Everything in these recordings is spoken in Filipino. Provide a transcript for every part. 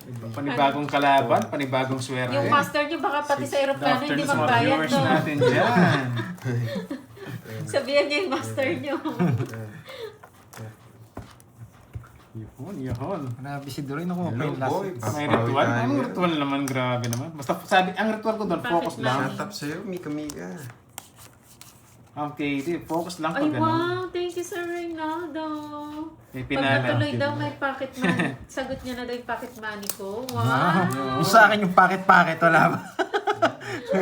Panibagong kalaban, panibagong swerte. Yung master nyo baka pati sa aeroplano hindi Sa mga magbayad, viewers no? natin dyan. Sabihan niya yung master nyo. Yun. Grabe si Duroy, nakuha pa Hello, yung last. boy. May ritual? Anong ritual naman? Grabe naman. Basta sabi, ang ritual ko doon, focus Bakit lang. Shut up sa'yo, Mika. Okay, focus lang Ay, pag gano'n. wow! Thank you, Sir Reynaldo. May Pag pinala. natuloy daw may pocket money. Sagot niya na daw yung pocket money ko. Wow! Yung sa akin yung pakit-pakit, wala ba?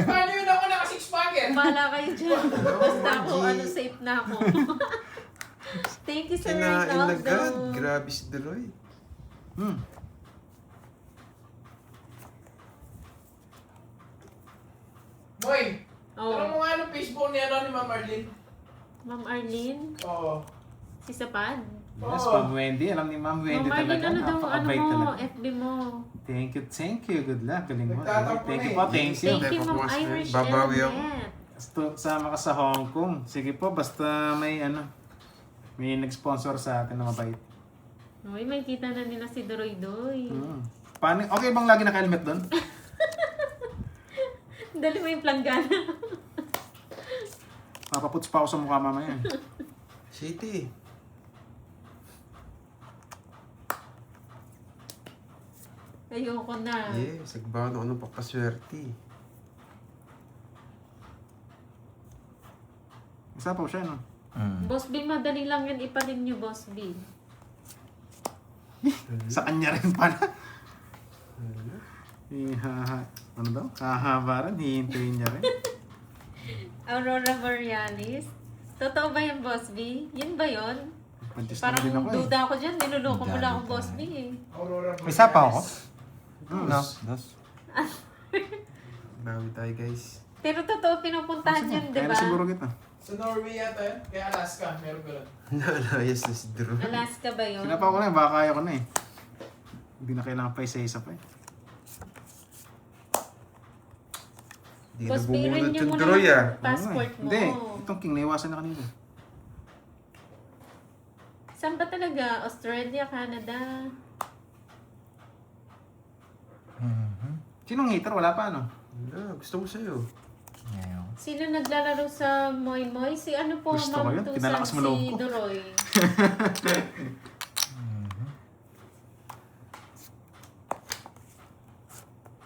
Paano yun ako naka-six-packet? Bahala kayo dyan. Basta ako, safe na ako. Thank you, Sir Kinain Reynaldo. agad. Grabe si Duroy. Boy, Oh. tanong mo nga anong Facebook ni Ma'am Arlene. Ma'am Arlene, Oo. si Sapad. Yes, Ma'am Wendy. Alam ni Ma'am Wendy Ma'am Arlene, talaga. ano daw, ano Napakabait mo, talaga. FB mo. Thank you. Good luck. Galing mo. Nagtatampo Thank you na po, eh. thank you. Thank you, Ma'am Babawi Irish ako. Element. Sama ka sa Hong Kong. Sige po, basta may may nag-sponsor sa atin na mabait. Uy, may kita na nila si Duroy Doy. Paano? Okay bang lagi naka-helmet doon? Dali mo yung planggana. Mapaputs pa ako sa mukha mamaya. City. Ayoko na. Yeah, sagbahan ako ng papaswerte. Isa pa siya, no? Boss B, madali lang yan iparin nyo, Boss B. Sa kanya rin pala. Ano daw? Hahaba rin. Hihintayin niya rin. Aurora Borealis. Totoo ba yan, Boss B? Yun ba yun? Pantis Parang na din ako eh. duda ako dyan. Niluloko mo lang ako, Boss B eh. Aurora May isa pa ako? No. Dos. Bawi tayo, guys. Pero totoo pinupuntahan yun, di Kaya ba? na siguro kita. Sa Norway yata yun. Kaya Alaska, meron ka lang. Nalayas na si Duroy. Alaska ba yun? Sinapa ko na eh. Baka kaya ko na eh. Hindi na kailangan pa isa-isa pa eh. Di Boss B, rin nabubunot nyo yung muna Duroy, yung ah. passport mo. Hindi. Itong king naiwasan na kanina. Saan ba talaga? Australia, Canada? Sinong hater? Wala pa ano? Wala, gusto mo sa'yo. Ngayon. Sino naglalaro sa Moy Moy? Si ano po, Gusto ko Ma'am yun. Tusan, Pinalakas mo loob si ko. Duroy.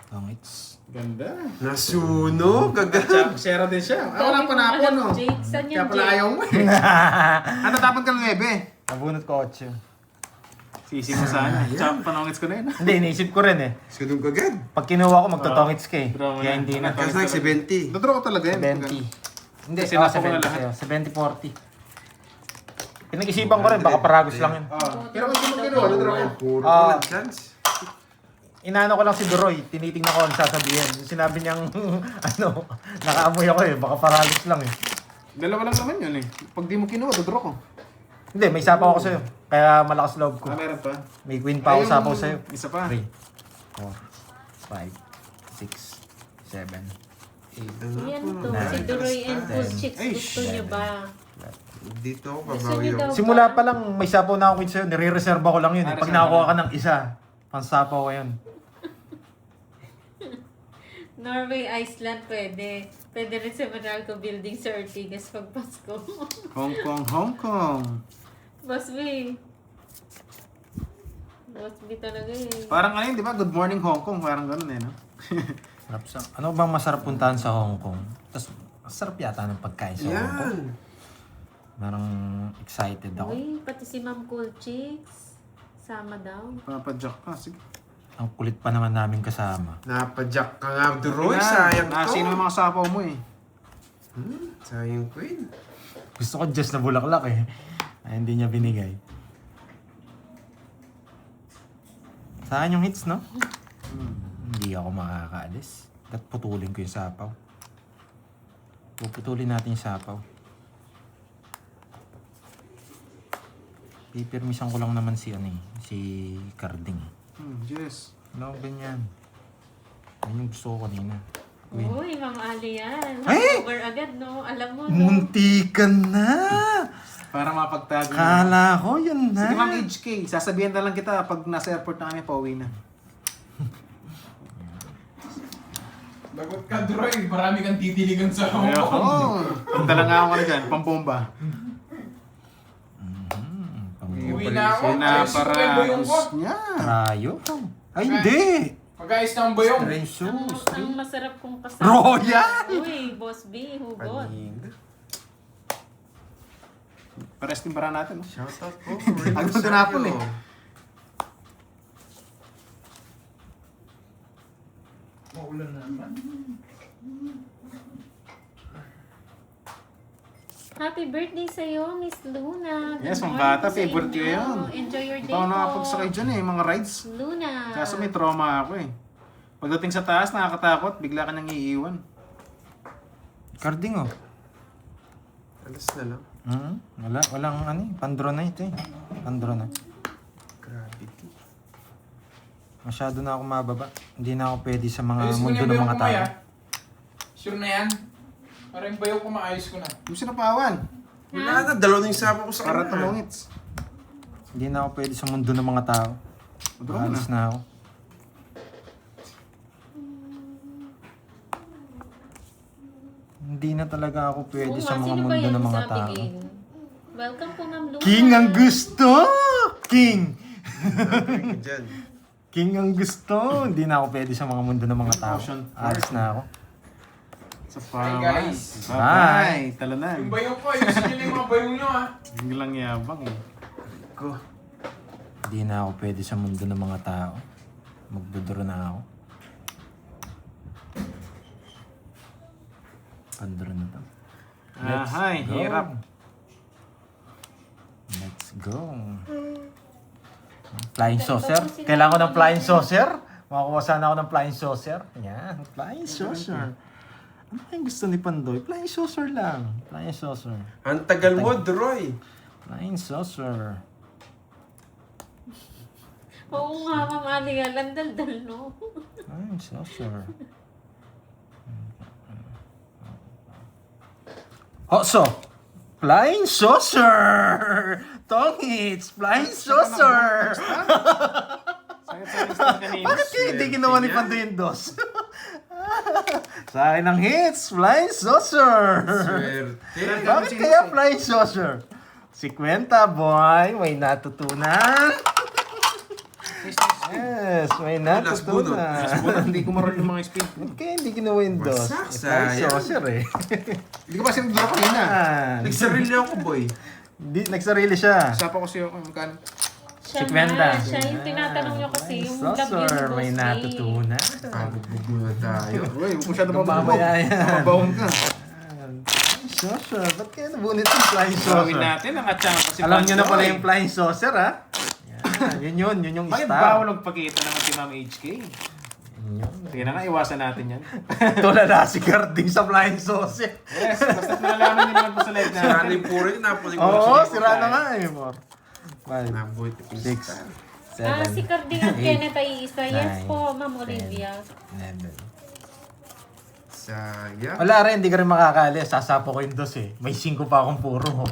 Tongits. Ganda. Nasunog, agad. Zero din siya. Ah, wala Dami pa na mong ako, alam, no? Jake. Saan Kaya yan, pala Jake? ayaw mo eh. Ano, dapat ka 9? Nabunot ko 8. Sisi mo sana. Tsaka panongits ko na yun. Hindi, iniisip ko rin eh. Sunod agad. Pag kinuha ko, magtotongits ka eh. Draw mo Kaya na. hindi na. Kasi like 70. Dodraw ko talaga yun. 70. Hindi, Kasi oh, nasa ko na 70 lahat. sa'yo. 70-40. Pinag-isipan ko rin, baka paragos lang yun. Pero kung sino kinuha, dodraw ko. Puro Ah. walang chance. Inaano ko lang si Duroy, tinitingnan ko ang sasabihin. Yung sinabi niyang, nakaamoy ako eh, baka paragos lang eh. Dalawa lang naman yun eh. Pag di mo kinuha, dodraw ko. Hindi, may isa pa ako sa'yo. Kaya malakas loob ko. Ah, meron pa. May queen pa ako Ayun, sapaw sa'yo. Isa pa. 3, 4, 5, 6, 7, Yan to, Nine. si Duroy and Full Ten. Chicks. Ay, Gusto niyo ba? Dito ako, Gusto babawi niyo ako. daw Simula ba? pa lang, may sapaw na ako queen sa'yo. Nire-reserve ko lang yun. Ah, Pag reserve nakakuha ka ka ng isa, pansapaw ko yun. Norway, Iceland, pwede. Pwede rin sa Meralco Building sa Ortigas pag Pasko. Hong Kong, Hong Kong. Boss B. Boss B talaga eh. Parang ano yun, di ba? Good morning Hong Kong. Parang ganun eh, no? Ano bang masarap puntahan sa Hong Kong? Tapos, masarap yata ng pagkain sa Hong Kong. Yan. Parang excited ako. Uy, pati si Ma'am Cool Chicks. Sama daw. Papadyak ka. Sige. Ang kulit pa naman namin kasama. Napadyak ka nga, Duroy. Yan. Sayang Sino to. yung mga sapaw mo eh? Sayang queen. Gusto ko just na bulaklak eh. Ay, hindi niya binigay. Saan yung hits, no? Hindi ako makakaalis. At putulin ko yung sapaw. Puputulin natin yung sapaw. Pipirmisan ko lang naman si si Carding. Yes. No, ganyan. Yan yung gusto ko kanina. Queen. Uy, Ma'am Ali yan. Ay! Over agad, no? Alam mo, no? Muntikan na! Para mapagtago. Kala ko yun na. Sige, Ma'am HK. Sasabihan na lang kita pag nasa airport na kami, pauwi na. Lagot ka, Droy. Marami kang titiligan sa Hong Kong. Oo. Punta lang ako na dyan, pampomba. Uwi na ako. Na Ayos para ko yung bayong ko. niya. Rayo? Ay, hindi! Pag-ayos na ang bayong. Ang masarap kong kasama. Royal! Uy, Boss B, hugot. Pares timbara natin. No? Shoutout po. Ang ganda na po eh. Maulan na naman. Happy birthday sa'yo, Miss Luna. Good Yes, mga morning bata, po sa favorite ko inyo. yun. Enjoy your day Hindi pa ako po. nakapagsakay dyan eh, mga rides. Luna. Kaso may trauma ako eh. Pagdating sa taas, nakakatakot, bigla ka nang iiwan. Carding oh. Alas na lang. Walang ano eh. Pandronite eh. Pandronite. Gravity. Masyado na ako mababa. Hindi na ako pwede sa mga Ayos ko na mundo yung ng bayong mga ko, tao. Maya. Sure na yan? Para yung bayong ko maayos ko na. Yung sinapawan, Wala na, dalawa na yung sapo ko sa para kanya. tumungits. Hindi na ako pwede sa mundo ng mga tao. Maduro na. Alis na ako. Hindi na talaga ako pwede Oo sa nga, mga sino ba mundo yan ng mga sa tao. bigin? Welcome po, Ma'am Luna. King ang gusto! King! Sabi ko dyan. King ang gusto! Hindi na ako pwede sa mga mundo ng mga tao. Ocean Alis na ako. Sa Hi, pawan. guys. Bye-bye. Talanan. Yung bayong ko, ayusin nyo na yung mga bayong nyo ha. Hindi lang yabang eh. Ko. Hindi na ako pwede sa mundo ng mga tao. Magbuduro na ako. Panduro na to. Ahay, go. hirap. Let's go. Flying saucer? Kailangan ko ng flying saucer? Makakuha sana ako ng flying saucer. Yan, flying saucer. Ano kayong gusto ni Pandoy? Flying saucer lang. Flying saucer. Ang tagal mo, Droy. Flying saucer. Oo nga, Ma'am Aliga. Landal-dal, no? Flying saucer. So, flying saucer! Tongits! Flying saucer! Sakit-sakit sa kanina. Bakit kaya hindi ginawa ni Pandoy yung dos? Sa akin ang hits, flying saucer! Swerte. Bakit kaya flying saucer? Si Kwenta, boy, may natutunan. Yes, may natutunan. Hindi ko maroon yung mga speed. Bakit kaya hindi ginawa yung dos? Wasak, Flying sayang. saucer eh. Hindi ko pa sinadura kanina. Nagsarili ako, boy. Nagsarili siya. Sapa ko siya kung magkano. Siya Si Kwenta. nga, siya yung tinatanong niyo kasi yung Flying love you saucer, ni may Boss B. natutunan. Pagbubugo na tayo. Uy, huwag mo siya Mamaya nabababog. yan. Mababawang ka. Flying saucer, ba't kaya nabunit yung flying Gawin saucer? natin ang atsang pa si Alam niyo na pala Pandoy. yung flying saucer, ha? Yan, yun yung Bakit star. bawal magpakita naman si Ma'am HK? Yun. Sige na nga, iwasan natin yan. Tulala si Carding sa flying saucer. Yes, basta nalalaman niyo naman po sa live Sira na natin. yung puro yun. Napunin ko Oo, na sira na nga eh, Mor. 5, Nabuhay ko 6, star. 7, Si Carding at Kenneth ay isa. Yes nine, po, Ma'am Olivia. 11. Sayang. Wala rin, hindi ka rin makakali. Sasapo ko yung dos eh. May 5 pa akong puro.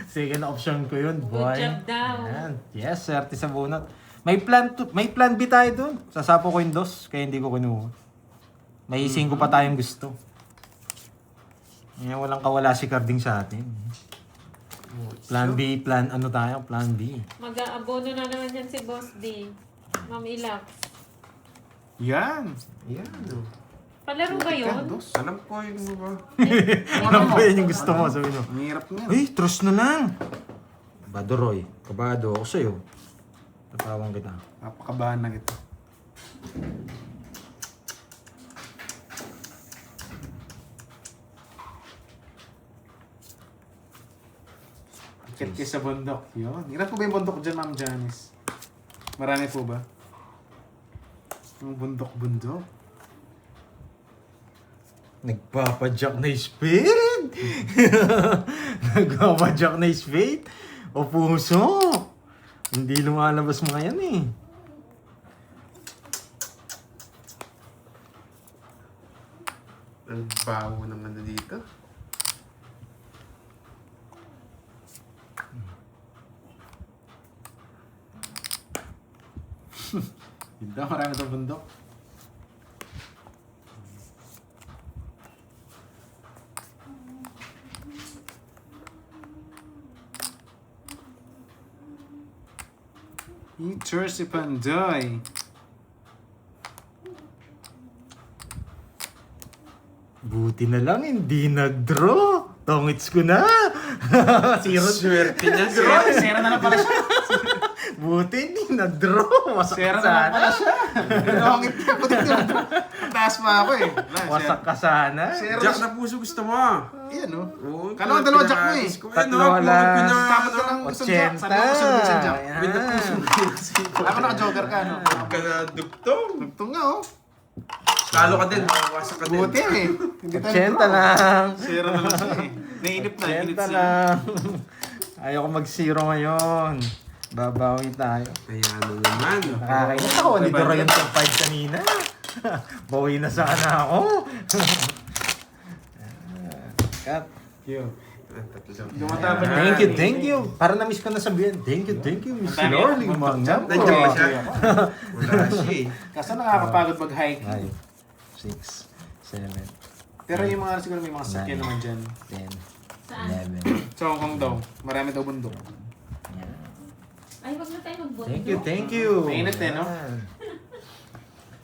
Second option ko yun, boy. Good job daw. Yan. Yes, swerte sa bunot. May plan B tayo dun. Sasapo ko yung dos, kaya hindi ko kinuha. May 5 pa tayong gusto. Yan, walang kawala si Carding sa atin. Plan B, plan ano tayo? Plan B. Mag-aabono na naman yan si Boss D. Ma'am Ilax. Yan. Yan, oh. Palaro ba yun? Dos. Alam ko yung mga... Ano ba yan yung gusto mo? Sabi mo. Ang hirap niyan. Ay, trust na lang. Kabado, Roy. Kabado ako sa'yo. Tatawang kita. Napakabahan na kita. Akit kayo sa bundok. Yun. Hirap po ba yung bundok dyan, Ma'am Janice? Marami po ba? Yung bundok-bundok. Nagpapadyak na speed! Nagpapadyak na speed! O puso! Hindi lumalabas mga yan eh. Ang baho ng ano dito. Yun daw, marami daw bundok. Eater si Pandoy. Buti na lang, hindi nag-draw. Tongits ko na. Zero. Swerte niya. Sera na lang pala siya. Buti hindi nag-draw. Wasak Sera ka na lang sana. pala siya. Pinakangit niya. Buti niya. Mataas pa ako eh. Wala, Wasak ka sana. Sera Jack na na puso gusto mo. Iyan o. Oo, Kano ang dalawa jack mo eh. pinakaalis ko. Tatlo Ano, wala. Dapat ka lang isang jack. 80. Sabi ko gusto mo isang jack. Ayan. Pinapuso mo. Ako naka-joker ka no. Ka na dugtong. Tugtong nga oh. Talo ka din. Wasak ka din. Buti eh. Hindi tayo 80 nag-draw. lang. Sera na lang siya eh. Nainip na. Inip 80 siya. lang. Ayoko mag-zero ngayon. Babawi tayo. Kaya ano naman. Nakakainis ako. Hindi ko yung top 5 kanina. Bawi na sana ako. Cut. Yun. Tatlo. Lumatapan niya. Thank you. Para na-miss ko na sabihin. Thank you, Miss Ang dami Lorling ako, Mangam. Nandiyan ba siya? Wala siya eh. Kaso nakakapagod mag-hike. 5, 6, 7, Pero yung mga siguro may mga sakyan naman dyan. 10, Saan? 11. Sa Hong Kong daw. Marami daw bundok. Yan. Ay, wag na tayo magbundok. Thank you. Mainit eh, no? Yan.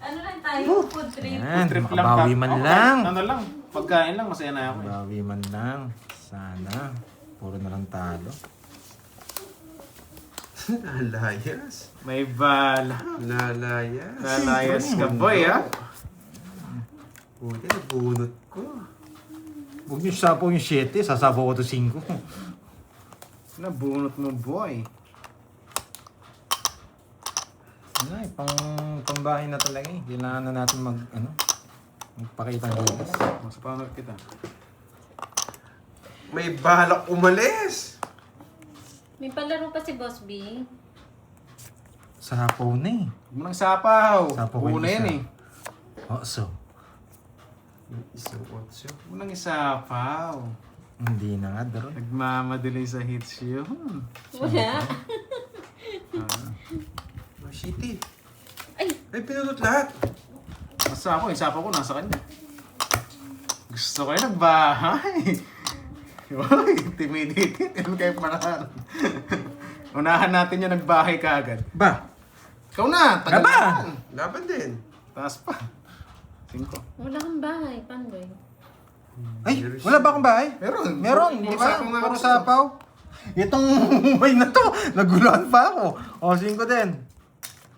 Ano lang tayo? Food trip. Yan, Trip lang. makabawi man Okay, lang. Ano lang. Pagkain lang, masaya na ako eh. Makabawi man lang. Sana. Puro na lang talo. Nalayas. May bala. Nalayas. Lalayas ka boy ha. Buti nabunot ko. Huwag niyo sapaw yung 7, sasapaw ko to 5. Nabunot mo boy. Ay, pambahay na talaga eh. Kailangan na natin magpakita ng bukas. Mas paano kita? May balak umalis. May palaro pa si Boss B. Sapaw na eh. Huwag mo nang sapaw. Sapaw ko yung Una yan isa. eh. So, Isang otso. Huwag mo nang isapaw. hindi na nga daw. Nagmamadali sa hits yun. Wala. Oh, shitty. Ay! Ay, pinulot lahat. Basta ako, isapaw ko nasa kanya. Gusto ko yung nagbahay. Uy, intimidated. Yan kayo manahan. Unahan natin yung nagbahay kaagad. Ba? Ikaw na! Tagal Gaba! na. Laban din. Taas pa. 5. Wala kang bahay, Pandoy. Ay, wala ba akong bahay? Meron. Meron, di Puro ba? sapaw nga Puro ako. sapaw. Itong way na to, naguluhan pa ako. O, 5 din.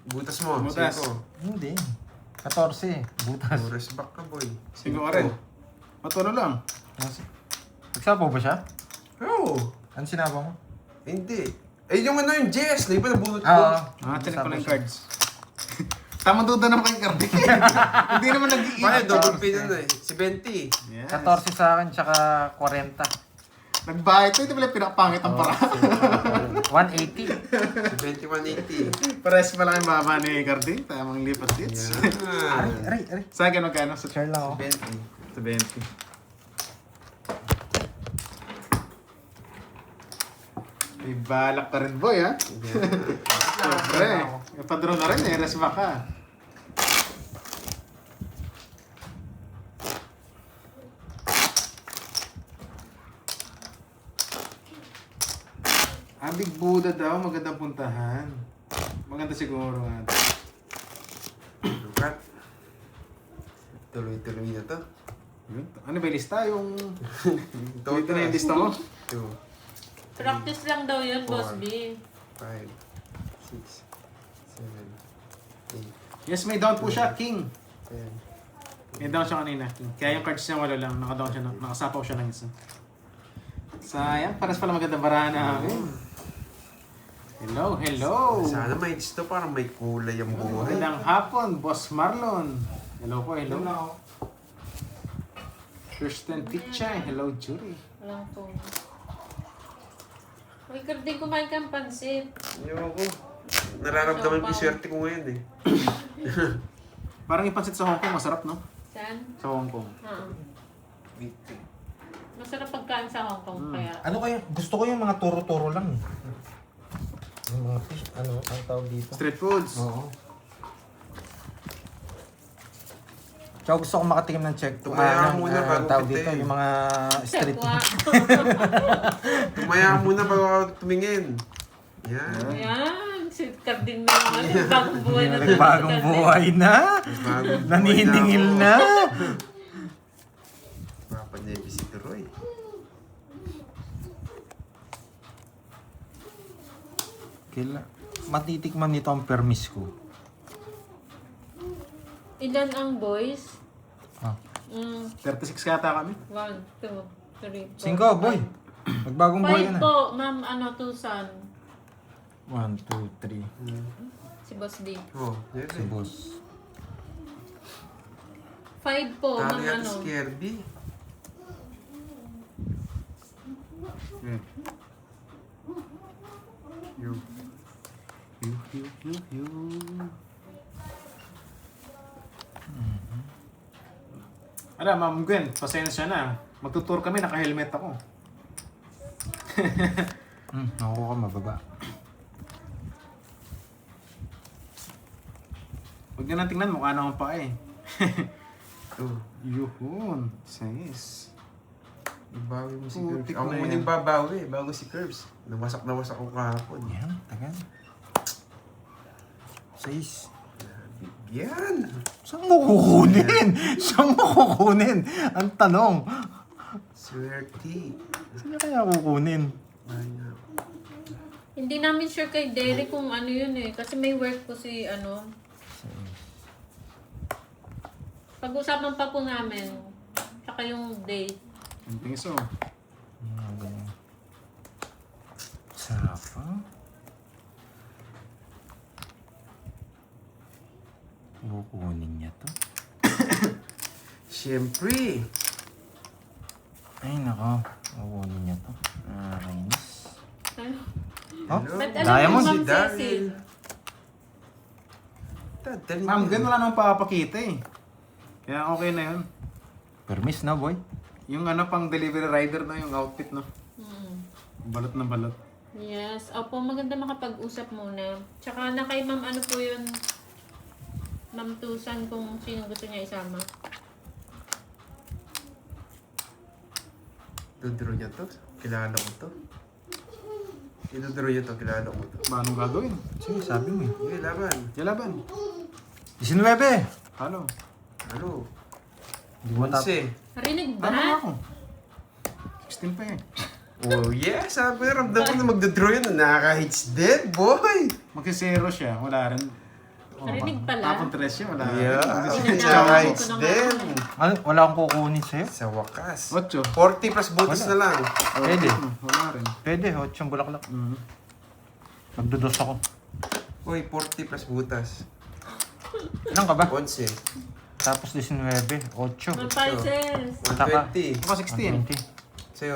Butas mo. Butas. Siko. Hindi. 14, butas. Oras back ka, boy. 5 ka rin. Matulo lang. Nagsapaw ba siya? Oo. Ano sinabaw mo? Hindi. Eh, yung ano yung Jess. Di ba nabunot ko? Tinig ko na yung cards. Tama duda naman kay Cardi. Hindi naman nag-iingat. Bakit? Double pin na eh. Si 20. Yes. 14 sa akin, tsaka 40. Nagbahay ito. Ito pala pinakapangit ang para. 180. Si 2180. Pares pa lang yung baba ni Cardi. Tamang lipat hits. Yan. Aray. Sa akin magkano? Sa Share lang ako. 20. 20. May balak ka rin boy ha? Siyempre. Padro na rin eh. Resma ka. Big Buddha daw. Magandang puntahan. Maganda siguro nga. Lukat. Tuloy-tuloy na to. Yun. Ano ba yung lista? Yung... Total. Dito na yung lista mo? 2, Practice lang daw yun, Boss B. 5, 6, 7, 8, Yes, may down po siya. King. 10. May down siya kanina. Kaya yung cards niya wala lang. Naka-down siya. Nakasapaw siya ng isa. Sayang. Paras pala magandang barahan namin. Hello, hello. Sana may to parang may kulay ang buhay. Magandang hapon, Boss Marlon. Hello po, hello. Kirsten Tichay. Hello, Jury. Walang to. Uy, Cardi, kumain kang pansit. Ayoko. Nararamdaman ko yung swerte ko ngayon eh. Parang yung pansit sa Hong Kong, masarap, no? Saan? Sa Hong Kong. Masarap pagkain sa Hong Kong, kaya... Ano kaya? Gusto ko yung mga turo-turo lang eh. Yung mga fish, ang tawag dito? Street foods. Oo. Tsaka gusto ko makatikim ng check. Tumaya ka muna bago tawag kita dito, eh. yung mga street. Wow. Tumaya ka muna bago ako tumingin. Yan. Ayan, si Carding na naman. Bagong buhay na to. Nagbagong buhay na. Bagong buhay Naniningil ako. na. Papa niya si Roy. Matitikman nito ang permis ko. Ilan ang boys? Ah. 36 kata kami. 1, 2, 3, 4. 5, boy. Magbagong buhay ka 5 na. po, ma'am, Tusan. 1, 2, 3. Si Boss D. Oh, yan Si eh. boss. 5 po, Talo ma'am, yata si Kirby. Hmm. Yo. Ala, Ma'am Gwen, pasensya na. Magtutour kami, naka-helmet ako. Ako ka mababa. Huwag nyo lang tingnan, mukha na akong pa eh. Oh, Yuhun, sais. ibawi mo si Putik Curbs. Ako na muna yan. yung babawi, bago si Curbs. Nawasak ko kahapon. Yan, tagal. 6. Yan! Saan mo kukunin? Saan mo kukunin? Ang tanong. Swerte. Saan kaya kukunin? Ayun. Hindi namin sure kay Derek kung ano yun eh. Kasi may work po si Pag-usapan pa po namin. Tsaka yung date. Ang tingis oh. Sarap ha? Kukunin niya to. Siyempre. Ay nako. Kukunin niya to. Nakakainis. Ano? Oh, Hello? Ba't alam Diamond. mo, Si Ma'am Daryl. Cecil? Tadali Ma'am niya. Gwen, wala namang papakita eh. Kaya okay na yun. permis na boy. Yung ano pang delivery rider na yung outfit no. Balot na balot. Yes. Opo, maganda makapag-usap muna. Tsaka na kay Ma'am ano po yun, Ma'am Tusan kung sino gusto niya isama. Dudro niya to. Kilala ko to. Idudro niya to. Kilala ko to. Manong gagawin? Sige, sabi mo eh. Sige, laban. Jalaban. 19. Halo. Ano? Hindi mo tap. 11. Narinig ba? Ano ako? 16 pa eh. Oh yeah, sabi ko, ramdam ko na magdodraw yun. Nakaka-hits dead, boy! Magsi-zero siya. Wala rin. Narinig pala. Tapon 3 siya. Wala Yeah, rin. nakaka-hits dead. Ano, wala akong kukunin sa'yo? Sa wakas. 8. 40 plus bonus na lang. Pwede. Wala rin. Pwede, 8 bulaklak. Mm. Magdudos ako. Uy, 40 plus butas. Ilan ka ba? 11. Tapos 19, 8. Ma'am Parcels. 120. Ako 16. 20. Sa'yo.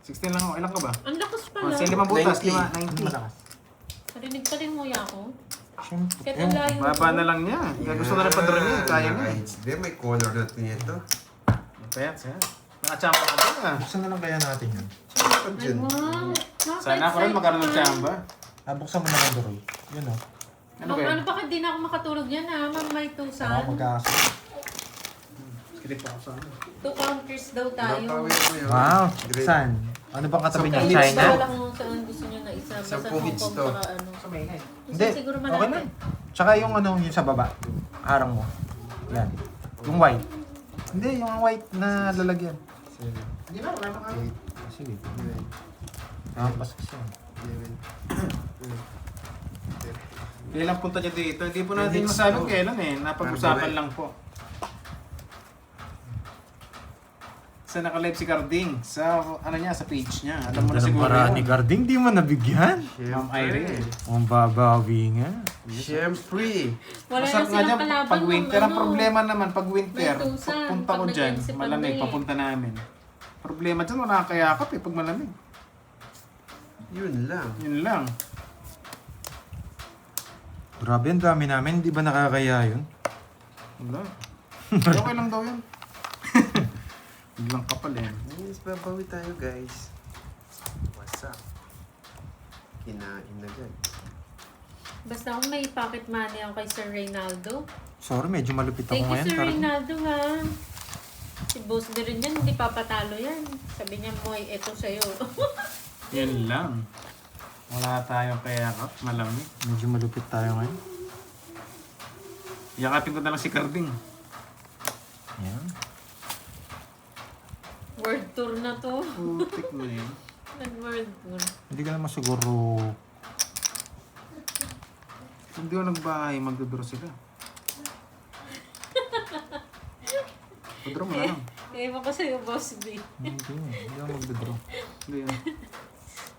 16 lang ako. Ilan ka ba? Ang lakas pala. Sa 5 butas. 90. 90. Narinig pa rin mo ako. Siyempre. Kahit ang layo. Baba na lang niya. Kaya gusto na rin padron niya. Kaya niya. Nakaka-hits dead. May color na ito nito. Kaya siya. Nakachamba ka doon ah. Buksan na lang kaya natin yun. Saan ka Ay, dyan? wow. Sana ako rin magkaroon ng chamba. Buksan mo na lang Doroy. Yun o. Ano Ma'am, kaya? ano bakit di na ako makatulog yan ha? Ma'am, may Ako tusan. magkakaso. Skilip ako sa ano. 2 counters daw tayo. Napawin mo yun. Wow. Great. Saan? Ano bang katabi niya? Sampung China? Bawal ako saan gusto niyo na isa. Basta 10 Hong hits Kong to. saka ano. Sa may ngay. Hindi. Siguro Okay malapit. na. Tsaka yung ano, yung sa baba. Harang mo. Yan. Yung white. Hindi, yung white na lalagyan. Hindi na. Wala na ka. Sige. Tapos kasi. Kailan punta niya dito? Hindi po natin masabi kailan eh. Napag-usapan lang po. Sa naka-live si Carding. Sa ano niya, sa page niya. Alam mo na siguro Para ni yun. Garding, di mo nabigyan. Ma'am Irene. Ang babawi nga. Siyempre. Wala na Masarap nga silang dyan, kalaban. pag ng winter, ang ano. problema naman, pag winter, May tusa, pagpunta ko pag dyan, nag-MC pa malamig, na eh. papunta namin. Problema dyan, wala kayakap eh, pag malamig. Yun lang. Yun lang. Grabe, ang dami namin. Di ba nakakaya yun? Wala. Okay lang daw yun. Biglang kapal eh. Yes, babawi tayo guys. What's up? Kinain na dyan. Basta kung may pocket money ako kay Sir Reynaldo. Sorry, medyo malupit ako Thank you, ngayon. Sir Carding. Reynaldo, ha. Si Boss B rin yan, hindi papatalo yan. Sabi niya, Moy, eto sa'yo. Yan lang. Wala tayong kayakap. Malamig. Medyo malupit tayo ngayon. Yakapin ko na lang si Carding. Yan. World tour na to. Putik mo yun. Nag-world tour. Hindi ka naman siguro... Hindi ko nagbahay, magdodoro sila. Pudro mo na lang. Ewan ko sa'yo, Boss B. Hindi ako magdodraw. Hindi yan.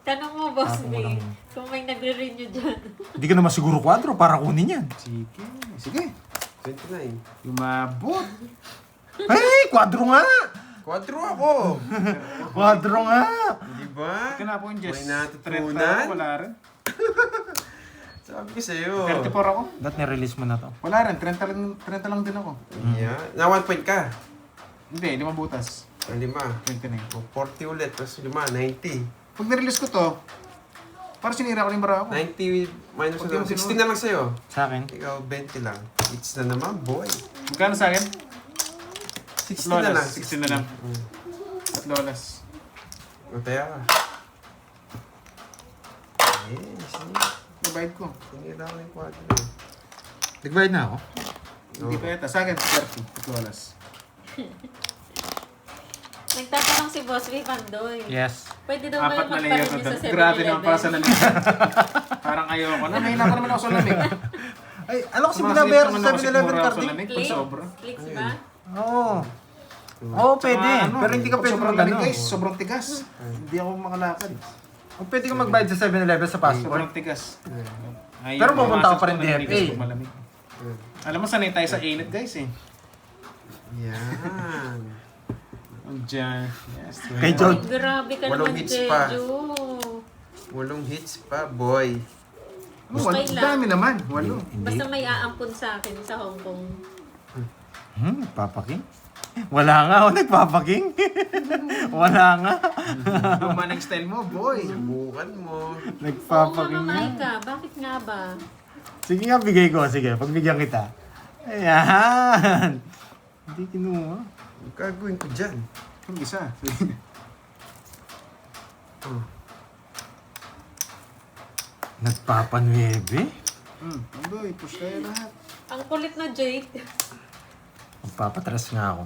Tanong mo, Boss Tapo B, mo lang. kung may nagre-renew dyan. Hindi ka naman siguro kwadro para kunin yan. Sige. Sige. 29. Lumabot. Ay, kwadro nga! 4 ako. Kwadro nga! Di ba? Ika na po yung Jess. May natutunan. 30 ako, wala rin. Sabi ko sa'yo. 34 ako. Ba't nirelease mo na to? Wala rin. 30 lang din ako. Yeah. Na 1 point ka. Hindi, 5 butas. 5. 29. O 40 ulit. Tapos 5, 90. Pag nirelease ko to, para sinira ko na yung bara ako. 90 minus Okay, na. 16 na lang sa'yo. Sa akin? Ikaw, 20 lang. It's na naman, boy. Magkano sa akin? 16 na lang. 16 na lang. At lolas. Mataya ka. Yes. Nabayad ko. Sinira ko yung quadro. Nagbayad na ako? Hindi pa yata. Sa akin, 30. At lolas. Nagtatanong si Boss B, Pandoy. Yes. Pwede daw ba Apat yung na layer magparin ko. niyo sa Grabe naman para sa 7-Eleven? lamig. Parang ayoko na. Mahina pa naman ako sa lamig. Ay, ano kasi Sumasalit binabayaran naman sa ako 7-Eleven siguro ako sa carding? lamig pag Flakes? sobra. Flakes ba? Oo. Oo, pwede. Tsaka, ano, Pero hindi ka pag pwede sobrang mag lamig ano. guys, sobrang tigas. Hindi ako makalakad. O pwede ka magbayad sa 7-Eleven sa passport. Sobrang tigas. Ayaw, Pero pupunta ka pumasok pa rin ko ng tigas DFA. pag malamig. Alam mo, sanay tayo sa init guys eh. Yan. Diyan. Yes. Kay Ay, John. grabe ka Walong naman, hits pa. Jeju. 8 hits pa, boy. Okay lang. Dami naman. 8. Basta may aampun sa akin sa Hong Kong. Nagpapaking? Wala nga ako nagpapaking. Wala nga. Luma ng style mo, boy. Subukan mo. Oo nga, Nagpapaking Mama nga. Aika. Bakit nga ba? Sige nga, bigay ko. Sige, pagbigyan kita. Ayan. Hindi kinuha. Ang gagawin ko dyan. Yung isa. Oh. Nagpapanuebe? Boy, push kayo lahat. Ang kulit na Jake. Magpapatras nga ako.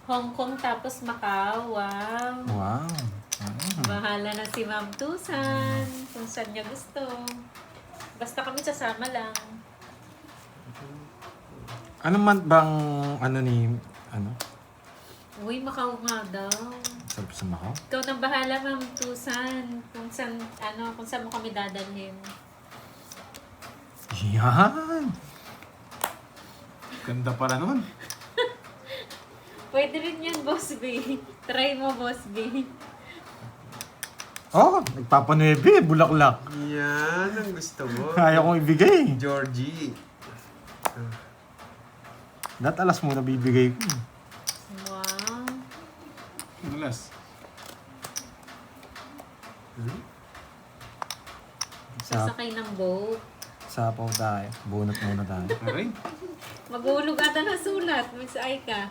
Hong Kong tapos Macau. Wow. Wow. Bahala na si Ma'am Tusan. Kung saan niya gusto. Basta kami sasama lang. Ano man bang ano ni ano? Uy, Macau nga daw. Sa Macau? Ikaw nang bahala, Ma'am Tusan. Kung saan mo kami dadalhin. Yan. Ganda pala nun. Pwede rin yan, Boss B. Try mo, Boss B. Oh, nagpapanuebe, bulaklak. Yan ang gusto mo. Ayaw kong ibigay. Georgie. Alas muna bibigay ko. Wow. Yung last. Sasakay ng boat. Sapaw tayo. Bunot muna tayo. Aray. Maghulog ata ng sulat, Miss Aika.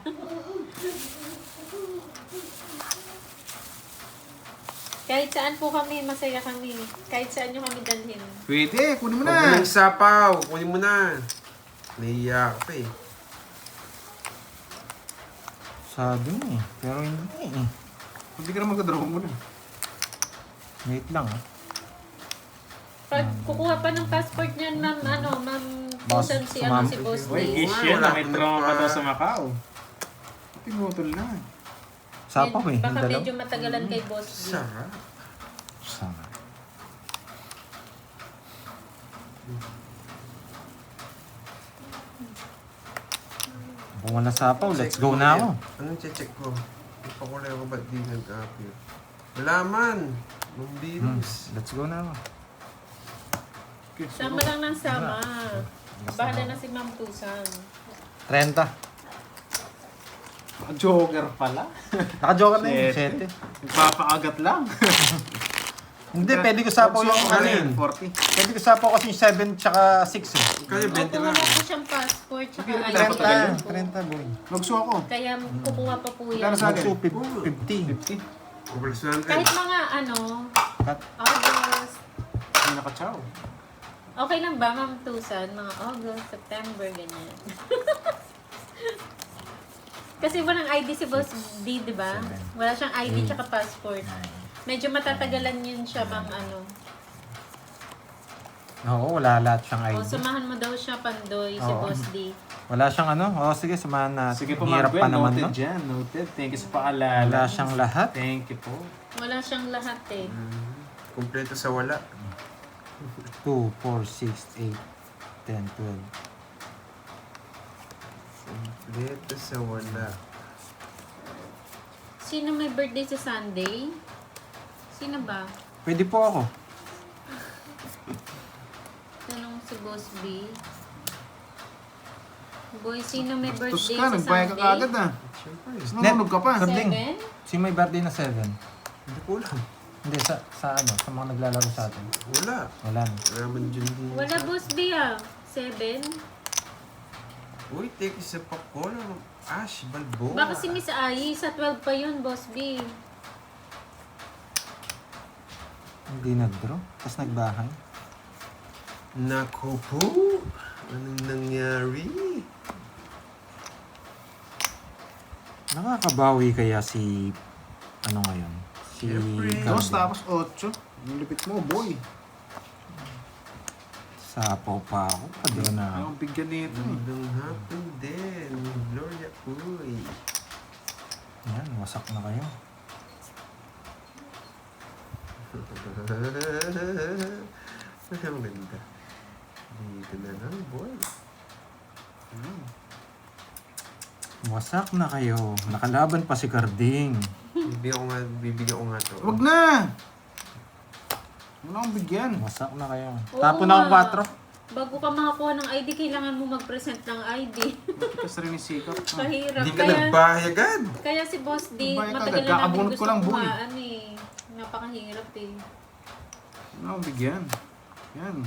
Kahit saan po kami, masaya kami. Kahit saan nyo kami dalhin. Pwede, kunin mo Huwag mo na. nang sapaw. Kunin mo na. Naiiyak ka pa eh. Sabi mo eh. Pero hindi eh. Hindi ka na magdadraw mo na. Wait lang ah. Pag kukuha pa ng passport niyan, Ma'am, Ma'am Boss, Tusan si, sumam- si Boss Uy, B. Asian, wala may akong trauma pa nagpa- daw sa Macau. Pinutol na. Sapaw eh. Yung Baka dalaw. medyo matagalan kay Boss B. Sarap. Sana. Kung wala sapaw, let's Check go ko na yan. ako. Anong check ko? Ipakulay ko ba't di nag-appear? Wala man. Nung virus. Let's go na ako. Sama lang ng sama. Bahala na si Ma'am Tusan. 30. Joker pala. Naka-joker na yun. Sete. 7. Nagpapaagat lang. Hindi, pwede ko sapaw yung ano yun. 40. Pwede ko sapaw kasi yung 7 tsaka 6 eh. Kaya 20 Opo, lang. wala po siyang passport, tsaka Sige, ID. 30 boy. Magso ako. Kaya kukuha pa po yan. Magkano sa akin? So, 50. 50. Over 100. Kahit mga Cut. August. Ay, nakachaw. Okay lang ba, Ma'am Tusan? Mga August, September, ganyan. Kasi walang ID si Boss D, di ba? Wala siyang ID tsaka passport. Medyo matatagalan yun siya, Ma'am Oo, wala lahat siyang O, ID. samahan mo daw siya, Pandoy, si Oo. Boss D. Wala siyang ano. Oo, sige, samahan na. Sige po, Hirap Mark pa Gwen. naman, Noted no? dyan. Noted. Thank you sa paalala. Wala siyang lahat. Thank you po. Wala siyang lahat eh. Kompleto sa wala. 2, 4, 6, 8, 10, 12. Kompleto sa wala. Sino may birthday sa Sunday? Sino ba? Pwede po ako. Tanong si Boss B. Boy, sino may Tus birthday ka, sa nagbayad ka Sunday? kagad ah. Siyempre. Nanonog ka pa. Karding. 7? Si may birthday na 7. Hindi ko alam. Hindi, sa ano, sa mga naglalaro sa atin. Wala. Wala na. Wala man dyan. Wala Boss B ah. 7? Uy, take sa popcorn. Ash, Balboa. Baka si Miss Ai, sa 12 pa yun, Boss B. Hindi nag-draw. Tapos nagbahay. Naku po. Anong nangyari? Nakakabawi kaya si... Ano ngayon? Si... Siyempre. Tapos Calvin. 8. Yung lipit mo, boy. Sapaw pa ako. Pwede na. Ayaw bigyan nito eh. Magandang hapon din. Gloria Uy. Yan, wasak na kayo. Ang ganda. Dito na lang, boy. Wasak na kayo. Nakalaban pa si Carding. Bibigyan ko nga to. Wag na! Wala akong bigyan. Wasak na kayo. Oo Tapon na nga. akong 4. Bago ka makakuha ng ID, kailangan mo mag-present ng ID. Kasi rin ni Sikap. Mahirap. Hindi ka nagbahay agad. Kaya si Boss D, Bayad ka matagal agad. na namin Kakabunot gusto ko lang, boy. kuhaan eh. Napakahirap eh. Wala akong bigyan. Yan.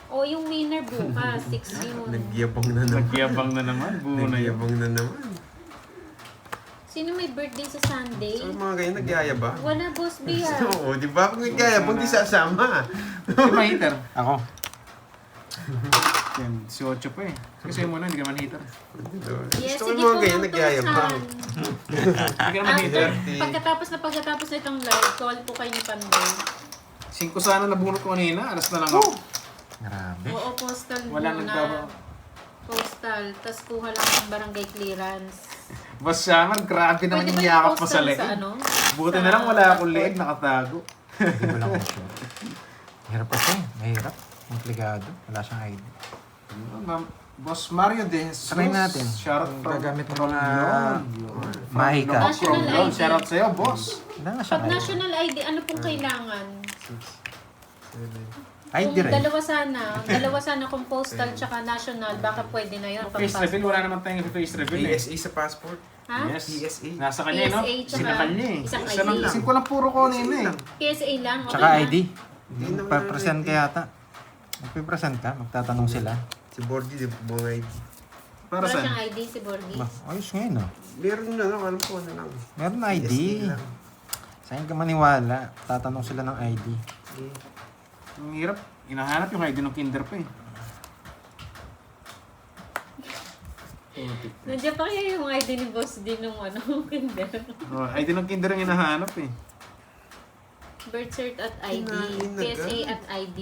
O yung winner bukas, 6 yun. Nagyabang na naman. Nagyabang na naman. Buo na yun. Nagyabang na naman. Sino may birthday sa Sunday? So, mga ganyan nagyayabang. Wala, Boss B ah. Oo, di ba? Kung nagyayabang, di sasama. Si Mahiter. Ako. Yan, si 8 pa eh. Kasi muna, hindi ka man hitter. Yes, Gusto ko sige yung po, mga ganyan Ma'am nagyayabang. Tusan. Hindi ka naman hitter. Pagkatapos na itong live, call po kayo ni Pandoy. 5 sana nabunot ko kanina. Alas na lang ako. Grabe. Oo, postal Wala muna. nagbabaw. Postal, tas kuha lang ng barangay clearance. Boss Shaman, grabe naman yung Pwede ba yakap yung mo sa postal leeg. sa ano? Buti Sa na lang wala akong passport? leeg nakatago. Hindi ko lang ako sure. Mahirap pa siya. Mahirap. Komplikado. Wala siyang ID. Boss Mario De Jesus. Try natin. Shoutout Kung from gagamit ng from mga Yun. mahika. From National Yun. ID. Shoutout sa'yo, boss. Wala nga Pag siyang ID. national ID, ano pong kailangan? ID Kung rin. dalawa sana kung postal tsaka national, baka pwede na yun. pang Face reveal, passport. wala naman tayong face reveal eh. PSA sa passport. Ha? Yes. PSA. Nasa kanya, no? PSA tsaka Sinakanya eh. isang Isa lang. ID. Isin ko lang puro ko kanina eh. PSA lang, okay Tsaka na. ID. Hindi naman Magpa-present ka yata. Magpa-present ka. Magtatanong sila. Si Bordy, di ba mga ID? Para Wala siyang saan? ID si Borgie. Ba, ayos ngayon ah. Meron na lang, alam ko na lang. Meron na ID. PSA lang. Saan ka maniwala? Tatanong sila ng ID. Eh, Ang hirap. Hinahanap yung ID ng kinder pa eh. Nandiyan pa kaya yung ID ni Boss din nung ano, kinder. Oh, ID ng kinder ang hinahanap eh. Birth cert at ID. Kinain na PSA agad. at ID.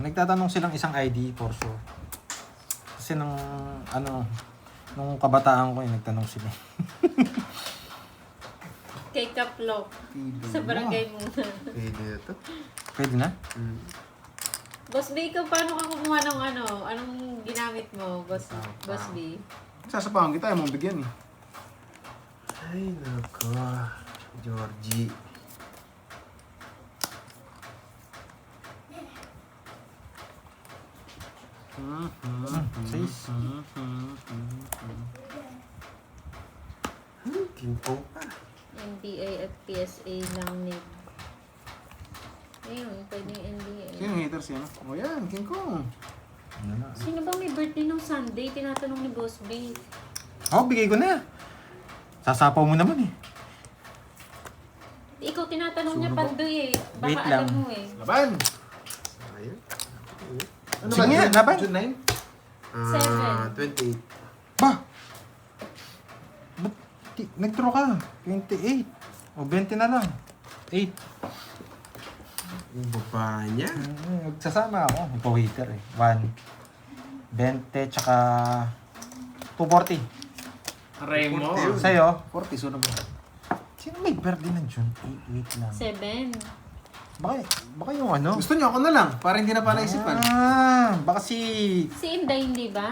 Nagtatanong silang isang ID for sure. Kasi nung ano, nung kabataan ko nagtanong sila. Kay Kaplok. Sa barangay muna. pwede na to. Pwede na? Boss B, ikaw paano ka kumuha ng ano? Anong ginamit mo, Boss B? Sasapahan kita, ayaw mong bigyan eh. Ay, nako. Georgie. Says. King Pong pa. NBI at PSA lang need. Ayun, pwedeng NBA. Sino yung haters yan? O yan, King Kong. Ano na? Sino ba may birthday nung Sunday? Tinatanong ni Boss B. Oh, bigay ko na. Sasapaw mo naman eh. Ikaw tinatanong niya Pandoy eh. Baka Wait lang. alam mo eh. Laban! Ayun. Ano Sige nga, laban. June 9? 28. Ba? Ba't nag-draw ka? 28. O 20 na lang. 8. Yung baba niya. Magsasama ako. Ikaw hater eh. 1. 20 tsaka 240. Aray mo. Sa'yo? 40, sunod mo. Sino may birthday ng June? 8 lang. 7. Baka yung ano? Gusto niyo ako na lang, para hindi na pa naisipan. Baka si... Si Inday, hindi ba?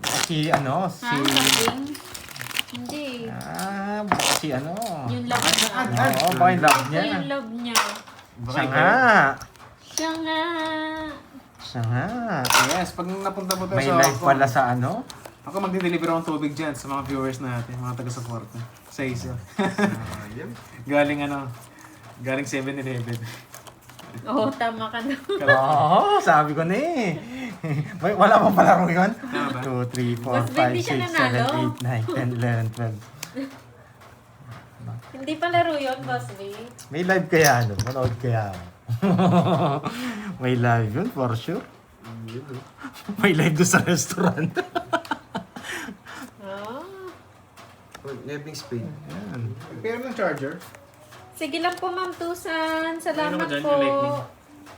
Baka si ano? Ha? Si... Sabing? Hindi. Baka si ano? Yung love niya. Oo, baka yung love Ito niya. yung love niya. Siya nga. Siya nga. Siya nga. Yes, pag napunta po tayo May sa live pala sa ano? Ako magdi-deliver akong tubig dyan sa mga viewers natin, mga taga-suporta. Sa isa. Ayun. Galing 7-Eleven. Oo, tama ka na. Oo, sabi ko na eh. Wala pang palaro yun? Tama ba? 2, 3, 4, Mas hindi 5, siya 6, 7, nanalo. 8, 9, 10, 11, 12. Hindi pa laro yun, Boss B. May live kaya ano? Manood kaya ako. May live yun, for sure. May live doon sa restaurant. Oh. Neving Spain. Yan. Pero ng charger. Sige lang po, Ma'am Tusan. Salamat Ayun ako dyan, po. yung lightning.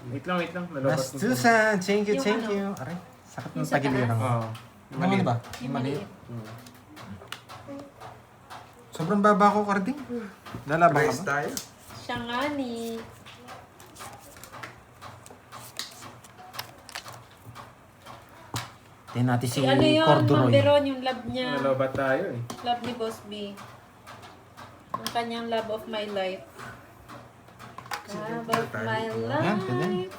Wait lang. Mas Susan, thank you, Yung thank ano? you. Aray, sakit ng Yung sa tagiliran ko. Oo. Yung mali ba? Yung maliit. Sobrang baba ko, Carding. Lalaban ka Press ba? tayo. Siya nga ni... Tingnan natin si ano yun, Ma'am Corduroy. Veron, yung love niya. Nalobat tayo eh. Love ni Boss B. Ang kanyang love of my life. Love of my Yan, ganyan. life.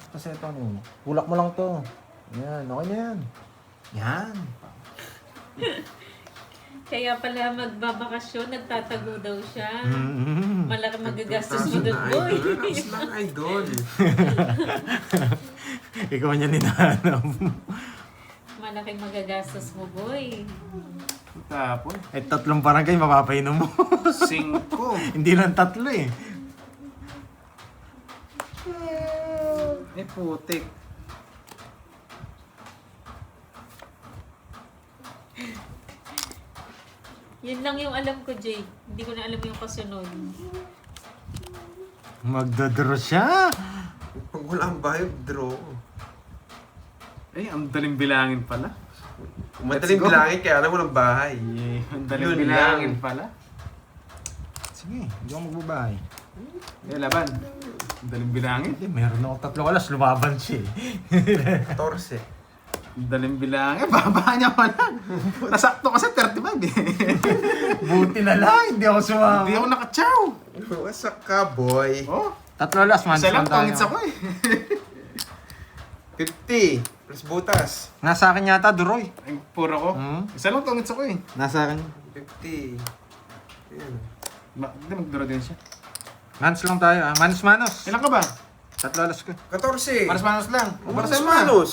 Kasi ito ano, kulak mo lang to. Yan, okay na yan. Yan. Kaya pala magbabakasyon, nagtatago daw siya. Mm-hmm. Malaki magagastos mo doon, boy. Relax lang, idol. Ikaw niya ninahanap. Malaki magagastos mo, boy. Tapon. Eh, 3 barangay mapapainom mo. 5. Hindi lang 3 eh. Eh, putik. Yun lang yung alam ko, Jay. Hindi ko na alam yung kasunod. Magdodraw siya. Pag wala ang bayad, draw. Eh, ang daling bilangin pala. Madaling go. bilangin kaya alam mo ng bahay. Eh, ang daling Yun bilangin lang. pala. Sige, hindi ako magbabahay. Eh, laban. Ang daling bilangin. Hindi, meron ako 3 alas, lumaban siya eh. 14. Ang daling bilangin. Baba niya pala. Nasakto kasi 35 eh. Buti na lang, hindi ako sumama. Hindi ako nakachow. Wasak ka, boy. Oh, 3 alas, man. isa lang tongits ako eh. 50. Plus butas. Nasa akin yata, Duroy. Ay, puro ko. Hmm? Isa lang tongits ako eh. Nasa akin. 50. Ayan. Hindi, magduro din siya. Manos lang tayo, ah. Manos-manos. Ilan ka ba? 3 alas ko. 14. Manos-manos lang. O, para Manos sa manos.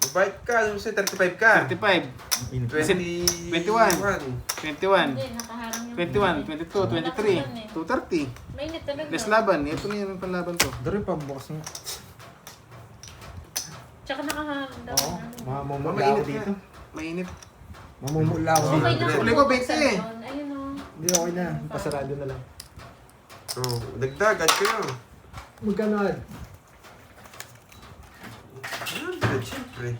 Mabait ka, yung sa 35 ka. 35, 21. 21, Hindi, nakaharang yung... 21, 22, 23, 230. Mainit talaga. Less laban. Ito na yung panlaban ko. Duroy pa, bukas niya. Tsaka nakaharang daw. Oo, mamumula ako Mainit dito. Mainit. Mamumula ako Okay dito. na. Uli ko, 20 eh. Ayun o. Hindi, okay na. Pasarado na lang. Oh, dagdag, add kayo. Magkano ad? 100, syempre.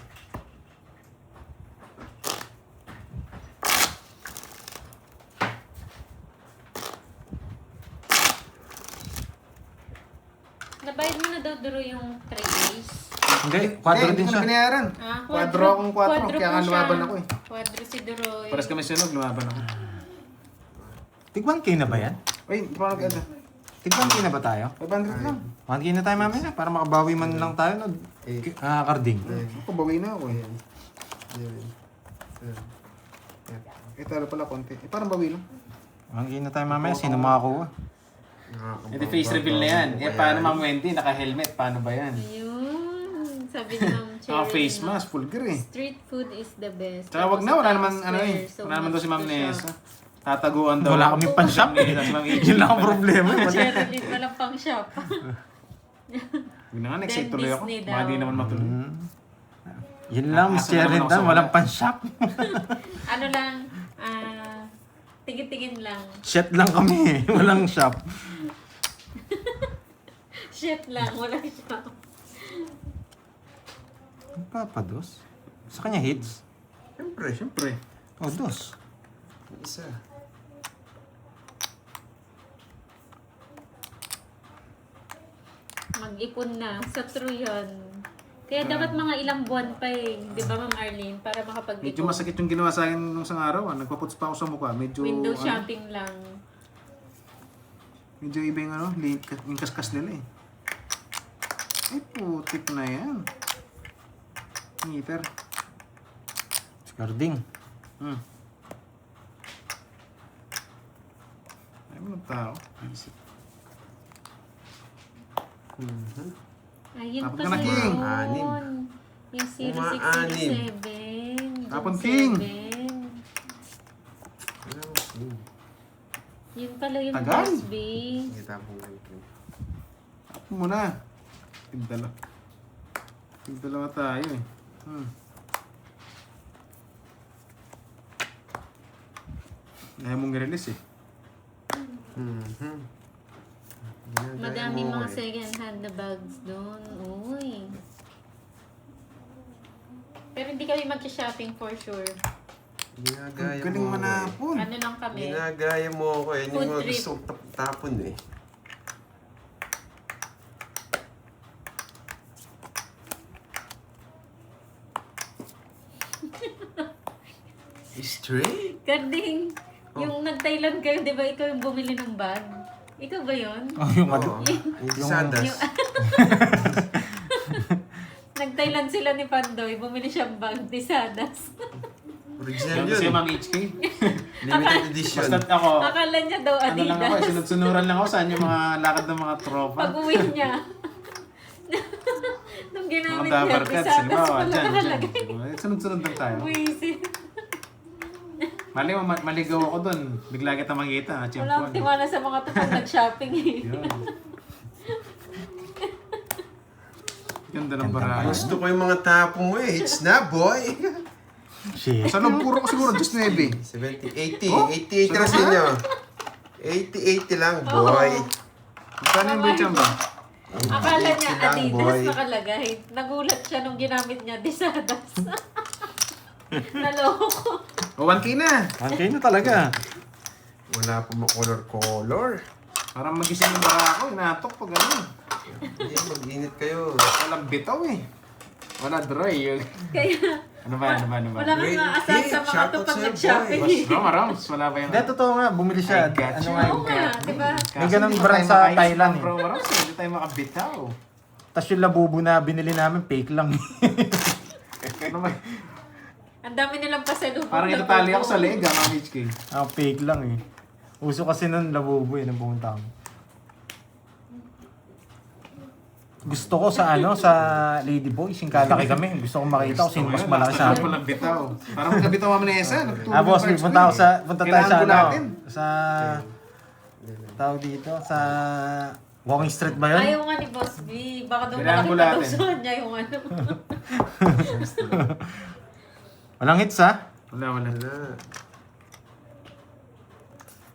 Nabayad mo na daw duro yung 3 days. Hindi, 4 Hindi din ko siya. na binayaran. Ah, Quadro akong 4. Kaya nga po lumaban siya. ako eh. Quadro si Duroy. Paras kami sunog, lumaban ako. Tigwan kayo na ba yan? Uy, hindi pa ako nag-ada. Tigwan kayo na ba tayo? 500 lang. 1K na tayo mamaya para makabawi man lang tayo. No? Karding. Ako, bawi na ako eh. Ayan. Eh, talo pala konti. Eh, parang bawi lang. 1K na tayo mamaya. Sino makakuha? Hindi face reveal na yan. Eh, paano Ma'am Wendy? Naka-helmet. Paano ba yan? Ayun. Sabi ni Ma'am Cherry. Naka-face mask. Vulgar eh. Street food is the best. Tsaka wag na. Wala naman, ano eh. So Wala naman daw si Ma'am much to Nessa. shop. Tataguan daw. Wala kaming pan-shop eh. Si Ma'am Yun lang ang problema. Cherry Lynn, walang pang shop. Huwag na nga, next tuloy ako. Disney Baka daw. di naman matuloy. Yun lang, Miss Asa naman Cherry ako Dan, sa walang wala. pan-shop. Ano lang, tigit-tigin lang. Shit lang kami, walang shop. Shit lang, walang shop. Papados? Sa kanya hits? Siyempre, Siyempre. O, dos. isa. Mag-ipon na. Sa true yun. Kaya dapat mga ilang buwan pa eh. Di ba, Ma'am Arlene? Para Medyo makapag-ipon. masakit yung ginawa sa akin nung isang araw. Nagpaputs pa ako sa mukha. Medyo, Window ano, shopping lang. medyo iba yung ano, yung kaskas nila eh. Ay, putik na yan. Ngiter. Skarding. Ay, mga tao. Isip. Ayun Tapos pa ka na, King. yun. Anim. Yung 0607. Tapon, King. Yun pala yung Tagal. Boss B. Kita po kayo. Tapos muna. Tigdala. Tigdalawa tayo eh. Ayaw mong release eh. Madami mga second hand na bags doon. Uy. Pero hindi kami mag-shopping for sure. Ginagaya Ang galing mo ako eh. manapon. Ano lang kami. Ginagaya mo ako eh. Yung Food mga trip. gusto kong tapon eh. Straight? Garding. Yung nag-Thailand kayo, di ba ikaw yung bumili ng bag? Ikaw ba yun? Oh, yung Oo. Yung sadas. Nag-Thailand sila ni Pandoy, bumili siyang bag, disadas. Original Yan kasi yun. Ma'am HK. Limited edition. Basta't ako, Akala niya daw ano lang ako, Adidas. sunod-sunuran lang ako saan yung mga lakad ng mga tropa. Pag-uwi niya. Nung Mga ginamit niya, dabar cuts, disadas halimbawa, pala dyan, nakalagay. dyan. Sunod-sunod lang tayo. Buwisit. Mali mo, maligaw ako dun. Bigla kita makita, Wala akong champion. tiwala sa mga totoong nag-shopping eh. Yun. Ganda ng barayan. Gusto ko yung mga tapo mo eh. It's na, boy. Shit. Sa loob puro ko siguro, just 9. 70, 80. Oh, 88 lang sa inyo. 80 lang, boy. Paano yung Becham ba? Akala niya 80 lang, Adidas boy. nakalagay. Nagulat siya nung ginamit niya, disadas. Naloko. O, 1K na. Okay na talaga. Wala pa ma-color-color. Parang magising ng bara ako, inatok pag gano'n. Hindi, mag-init kayo. Walang bitaw eh. Wala dry yun. Kaya, Ano ba, ano ba, ano ba? wala kang maasahan sa mga Shoutout to pag sa'yo, nag-shopping boy. eh. Roma Rounds, wala ba yung... Hindi, totoo nga, bumili siya. I got Ano you. nga Oo yung nga, di ba? May ganang brand sa Thailand eh. Roma Rounds, hindi tayo makabitaw. Tapos yung labubo na binili namin, fake lang. Ano ba? Ang dami nilang pasalubong. Parang na itatali bubo. ako sa lega, Ma'am HK. Fake lang eh. Uso kasi nun labubo eh, nang pumunta kami. Gusto ko sa sa Ladyboy, singkalaki kami. Gusto ko makita kung sino mas malaki sa amin. Walang bitaw. Parang magkabitaw Ma'am Nessa. Boss, punta tayo sa natin. sa tawag dito, sa Walking Street ba yun? Ayaw nga ni Boss B. Baka daw Kailangan malaki bulatin. kadusuhan niya yung ano. Walang hits ha? Wala. Wala.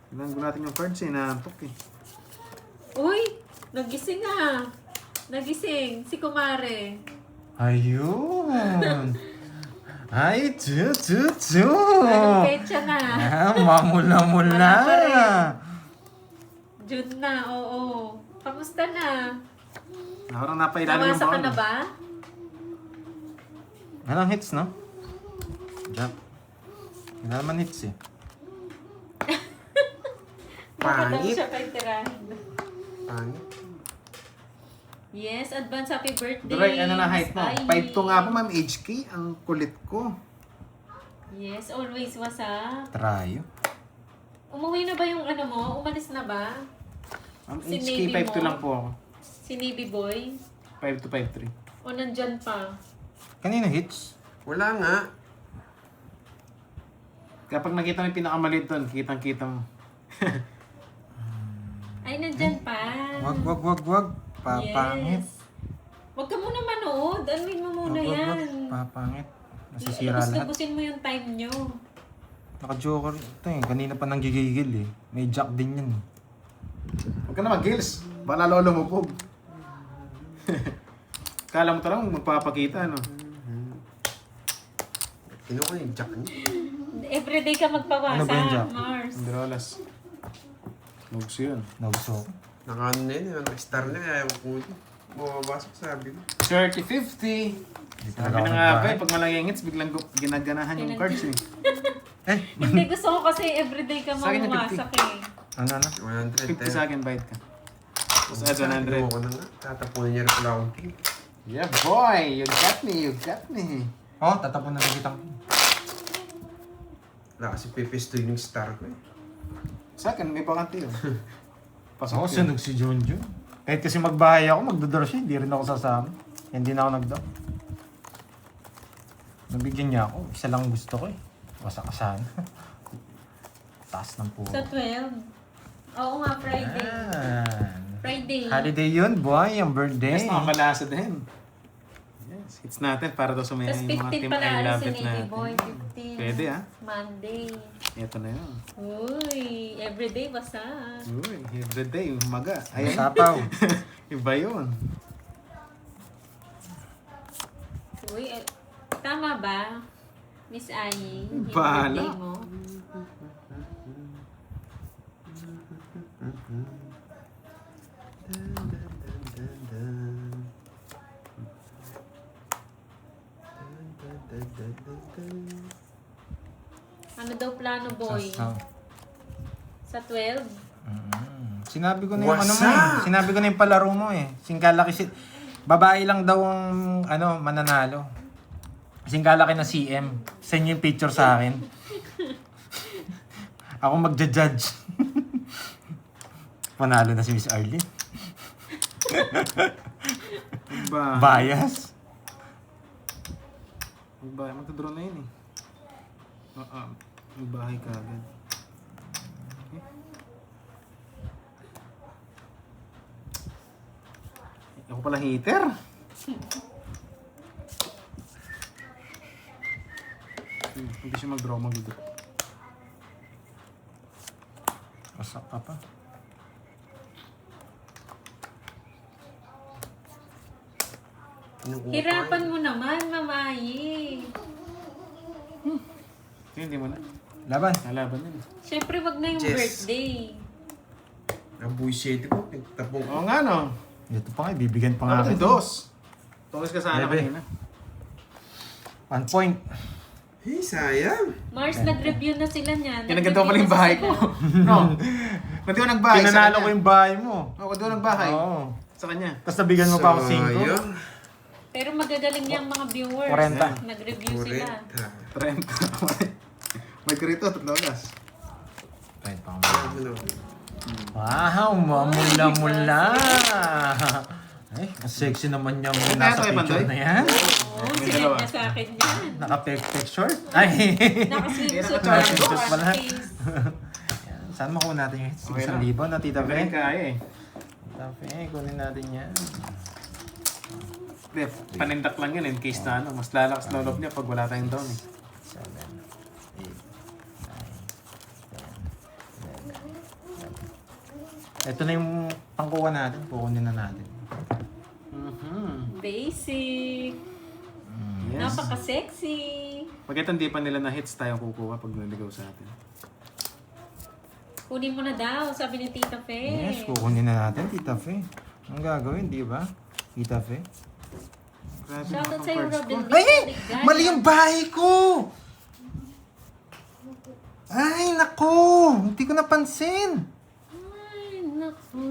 Kailangan natin yung cards eh, naantok eh. Uy, nagising ah. Nagising, si Kumare. Ayun. Ay, Anong chu. petsa na? Mamula-mula. Wala pa rin. June na, oo. Kamusta na? Parang napailalim yung Namasa ka baon. na ba? Walang hits, no? Jack. Wala naman hits eh. Baka daw Pangit. siya paitirahin. Pangit. Yes, advance happy birthday. Duray, ano na height mo? Ay. 5'2" nga po, Ma'am HK. Ang kulit ko. Yes, always was ah. Trayo. Umuwi na ba yung ano mo? Umalis na ba? Si HK Navy 5-2 mo? lang po ako. Si Navy Boy? 5-2, 5-3. O nandyan pa? Kanina hits. Wala nga. Kapag nakita mo yung pinakamaliit doon, kitang-kita mo. Ay, nandyan pa. Wag. Papangit. Yes. Huwag ka muna manood. Anuin mo muna yan. Papangit. Nasisira lahat. Gubusin mo yung time nyo. Naka-joker ito eh. Kanina pa nang gigigil eh. May jack din yan eh. Huwag ka na mag-gills. Baka lalo lumupog. Kala mo talagang magpapakita, ano? Kinuha yung jack niya. Everyday ka magpawasa, Ano ba yung jack? Mars. Androlas. Lugs yun. Nagusto ko. Naka ano na yun, naka-star na, ayaw ko yun. Bumabasok sabi ko. 30-50. Hindi Sabi talaga ako na nga ba, nagbahay. pag malangingits, biglang ginaganahan yung cards eh. Hindi, gusto ko kasi everyday ka Sa akin yung mawasak eh. Ano? 100. 50 sa akin, bite ka. Tapos add Kinuha 100. ko na nga. Tatapunin niya rin pala akong king. Yeah boy, you got me. Oh, tatapon na lang kitang. Wala kasi pipistoy yung star ko eh. Sa akin, may bakante yun. Pasok Ako, yun. sunog si Junjun. Kahit kasi magbahay ako, magdodor siya, hindi rin ako sasama. Hindi na ako nagdaw. Nabigyan niya ako, isa lang gusto ko eh. Wasak ka sana. Taas ng puro. Sa 12. Oo nga, Friday. Friday. Holiday yun, boy, ang birthday. Yes, nakakalasa din. Yes, hits natin para daw sa may Tapos mga 15 team pala I alis love si it Navy natin. Boy. 15. Pwede ah. Monday. Ito na yun. Uy, everyday basa. Uy, everyday, umaga. Ayan. Sapaw. Iba yun. Uy, tama ba? Miss Annie, yung Bahala. birthday mo? Ano daw plano, boy? Sasaw. Sa 12? Sinabi ko na yung ano mo Wasa! eh. Sinabi ko na yung palaro mo eh. Singkalaki si... Babae lang daw ang ano, mananalo. Singkalaki na CM. Send yung picture sa akin. Ako magja-judge. Panalo na si Miss Arlene. Ba? Bias. Magbahay. Magtadraw na yun eh. Magbahay ka agad. Ako pala hater. Hindi siya mag-draw, mag-draw. Wasak ka pa. Kinukuha Hirapan mo naman, mamayi. Hindi mo na. Laban. Nalaban yun. Siyempre, wag na yung Yes. birthday. Ang buwisit ko, nagtapong Oo nga no. Ito pa nga, bibigyan pa nga Dapat kita. dos. Tungos ka sana Bebe. kanina. 1 point. Eh, sayang. Mars, nag-review na sila niyan. Kinaganda ko pala yung bahay ko. No. Ba't di ko nagbahay sa Pinanalo kanya? ko yung bahay mo. Oo, ba't di ko nagbahay? Oo. Sa kanya. Tapos nabigyan mo pa ako 5. Sayang. Pero magagaling yung mga viewers. 40. Nag-review sila. 40. 30. May krito, 3 oras. Kahit pa ako. Ano? Wow, mamula-mula. Ay, ang sexy naman yung Ay, nasa tayo, picture Pandoy. na yan. Oo, May sinend dalawa. niya sa akin yan. Naka-pek short. Ay, Naka-swimsuit. Naka-swimsuit pala. Face. saan makuha natin yung hits? Okay 1,000 na Tita Kaya Fe? kaya eh. Tita Fe, kunin natin yan. Hindi, panindak lang yun in case na ano. Mas lalakas na loob niya pag wala tayong down eh. 7, 8, 9, 10, 11. Ito na yung pangkuha natin. Kukunin na natin. Basic. Yes. Napaka-sexy. Pag ito hindi pa nila na hits tayo kukuha pag naligaw sa atin. Kunin mo na daw, sabi ni Tita Fe. Yes, kukunin na natin, Tita Fe. Ang gagawin, di ba? Tita Fe? Grabe Shoutout mga sa'yo, cards ko. Robin. Ay! Mali yung bahay ko! Ay, naku! Hindi ko napansin. Ay, naku.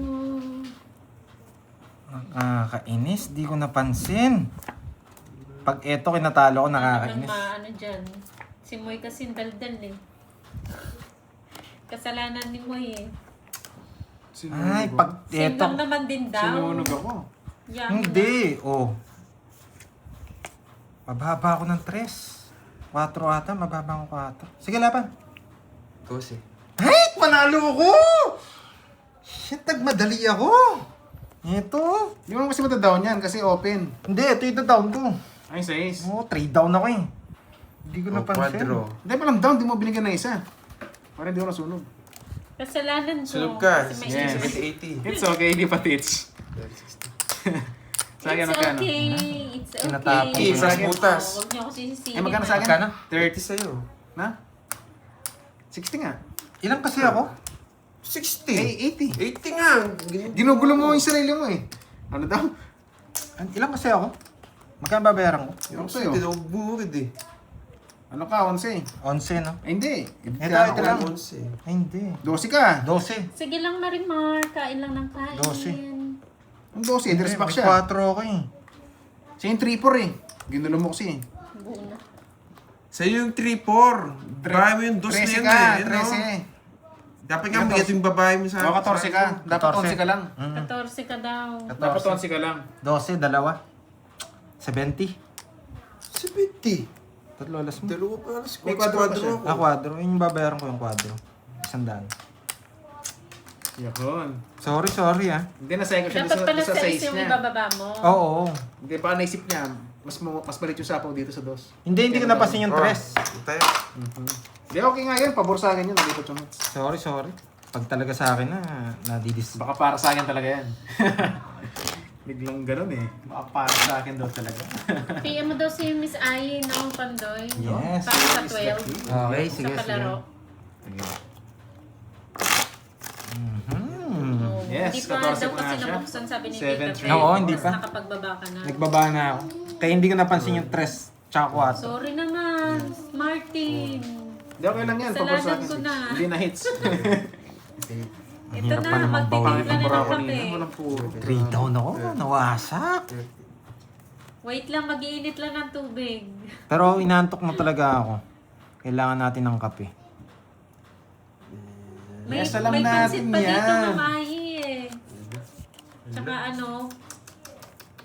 Kainis, di ko napansin. Pag eto kinatalo ko, Ano nakakainis. ano dyan? Si Moy kasi daldal eh. Kasalanan ni Moy eh. Ay, pag Same eto. lang naman din daw. Sinunog ako. Yan. Hindi, oh. Mababa ako ng 3. 4 ata, mababa ako 4. Sige, laban. 12. Ay, manalo ako! Shit, nagmadali ako. Ito. Hindi mo naman kasi matadown yan kasi open. Hindi, ito down ko. Ay, 6. Oo, 3 down ako eh. Hindi ko O, napansin. 4. Hindi pa lang down, di mo binigyan na isa. Para di ako nasunog. Kasalanan ko. Sunod ka. Kasi may Yes. 70-80. It's okay, hindi pa tits. Sa akin, It's magkano? okay. It's okay. Tinatapon ko Sa na. akin. Butas. Huwag niyo ako sisisihin. Eh, magkano sa akin? Magkano? 30 sa'yo. Na? 60 nga. Ilang kasi ako? 60. Eh, 80. 80 nga. Ginugulo mo yung sarili mo eh. Ano daw? Ilang kasi ako? Magkano babayaran ko? Yung Kasi sa'yo. tinuburid eh. Ano ka, 11? 11, no? Ay, hindi. Ito lang. 11. Ay, hindi. 12 ka. 12. Sige lang, Marimar. Kain lang ng kain. 12. Ang 12, dress back May siya. 4 ako eh. Siya yung 3-4 eh. Ginulo mo kasi eh. Buna. Sa'yo yung 3-4. Bahay mo yung 2 na 13 yun ka, eh. no? 13. Dapat nga magiging yung babae mo sa O, 14 ka. Dapat 11 ka lang. 14 ka daw. Dapat 11 ka lang. 12, dalawa. 70. 70. Tatlo alas mo. Dalawa pa alas. May kwadro pa siya. Ah, kwadro. Yung babayaran ko yung kwadro. 100. Yun. Sorry ah. Hindi nasaya ko siya Dapat pala sa sa size yung niya. ibababa mo. Oo. Hindi pa naisip niya. Mas balit yung sapaw dito sa 2. Hindi ko napansin yung 3. Tayo. Hindi, okay nga yan. Pabor sa akin yun. Nandito yung hits. Sorry. Pag talaga sa akin na, nadidis. Baka para sa akin talaga yan. Biglang ganun eh. Baka para sa akin daw talaga. PM mo daw si Miss Ai, no, Pandoy. Yes. Para sa Is 12. the key. Okay, Sa sige. palaro. Mhm. Oh, Yes, hindi pa 14 daw pa kasi nga siya. nabuksan, sabi ni 7, Tita Fe. Oo, hindi Tapos pa. nakapagbaba ka na. Nagbaba na ako. Kaya hindi ko napansin yung 3 tsaka 4. Sorry naman, Martin. Hindi, okay lang yan. Pabor sa Kasalanan akin. ko na. Hindi na hits. Ito hirap pa na, naman magtitimpla na Para ng ako kape. nila. Walang puro. 3 down ako. Nawasak. Wait lang, mag-iinit lang ng tubig. Pero inaantok na talaga ako. Kailangan natin ng kape. May, Yes, alam may natin pansit pa dito, yan. mamahi eh. Tsaka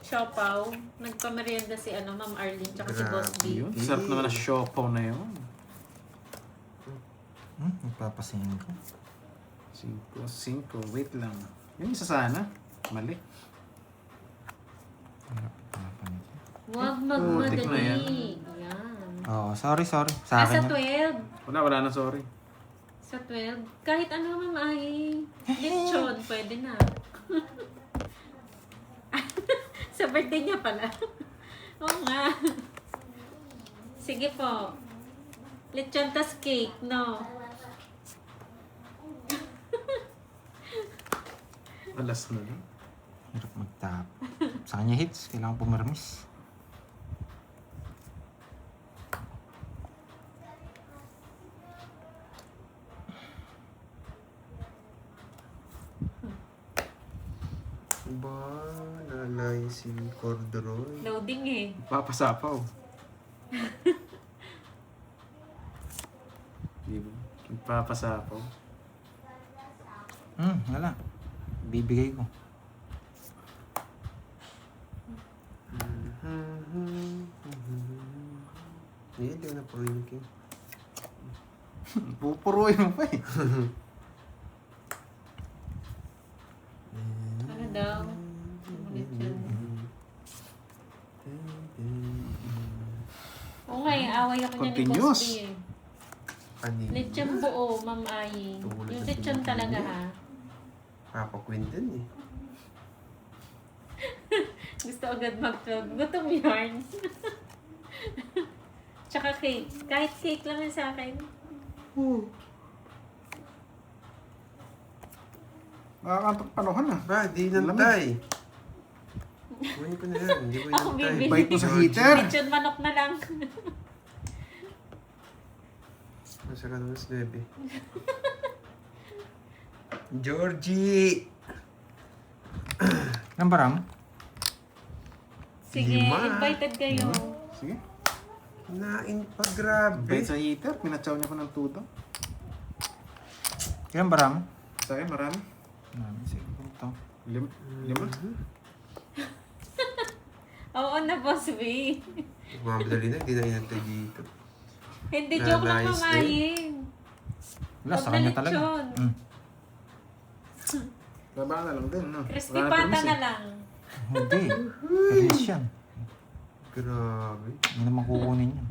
siopaw. Nagpamerienda si Ma'am Arlene, tsaka si Boss B. Yun. Sarap naman na siopaw na yun. Nagpapasingin ko. 5. Wait lang. Yung isa sana. Mali. Huwag Putik na yan. magmadali. Yan. Oo, sorry. Sa Sa akin. 12. Wala na, sorry. Sa 12. Kahit ano, mamahi. Lechon, pwede na. Sa birthday niya pala. Oo nga. Sige po. Lechon tas cake, no? Alas na lang. Hirap magtap. Sa kanya hits, kailangan pumirmis. Ba, nalay si Corduroy. Loading eh. Papasapaw. Di ba? Papasapaw. Wala. Bibigay ko. Hindi ko na pro-inking. Pupuruin mo pa eh. Ano daw? Lechon. Oo nga eh, away ako niya ni Continuous. Boss B eh. Panin. Lechon buo, Ma'am Ai. Yung lechon talaga ha. Papa Quinton eh. Gusto agad mag-12. Gutom yarn. Tsaka cake. Kahit cake lang yun sa akin. Nakakantong panuhan ah. Ba, di nantay. Kunin ko na yan. Hindi ko Ako inantay. bibili. Bait mo sa heater. Lechon manok na lang. Nasa ka naman si Bebe. Georgie! Ang baram? Sige, 5. invited kayo. Sige. Nain pa, grabe. Bait sa heater. Pinatsaw niya ko ng tuto. Ilang baram? Sa akin, marami. Sige, ito. Lima. Oo na, Boss B. Mamadali na, hindi na inantay dito. Hindi, joke lang Nice mamayin. Wala, sa kanya talaga. Pag-lechon. Baba na lang din, no? Crispy Wala pata permis, na eh. lang. Hindi. Permis yan. Grabe. Hindi naman kukunin yan.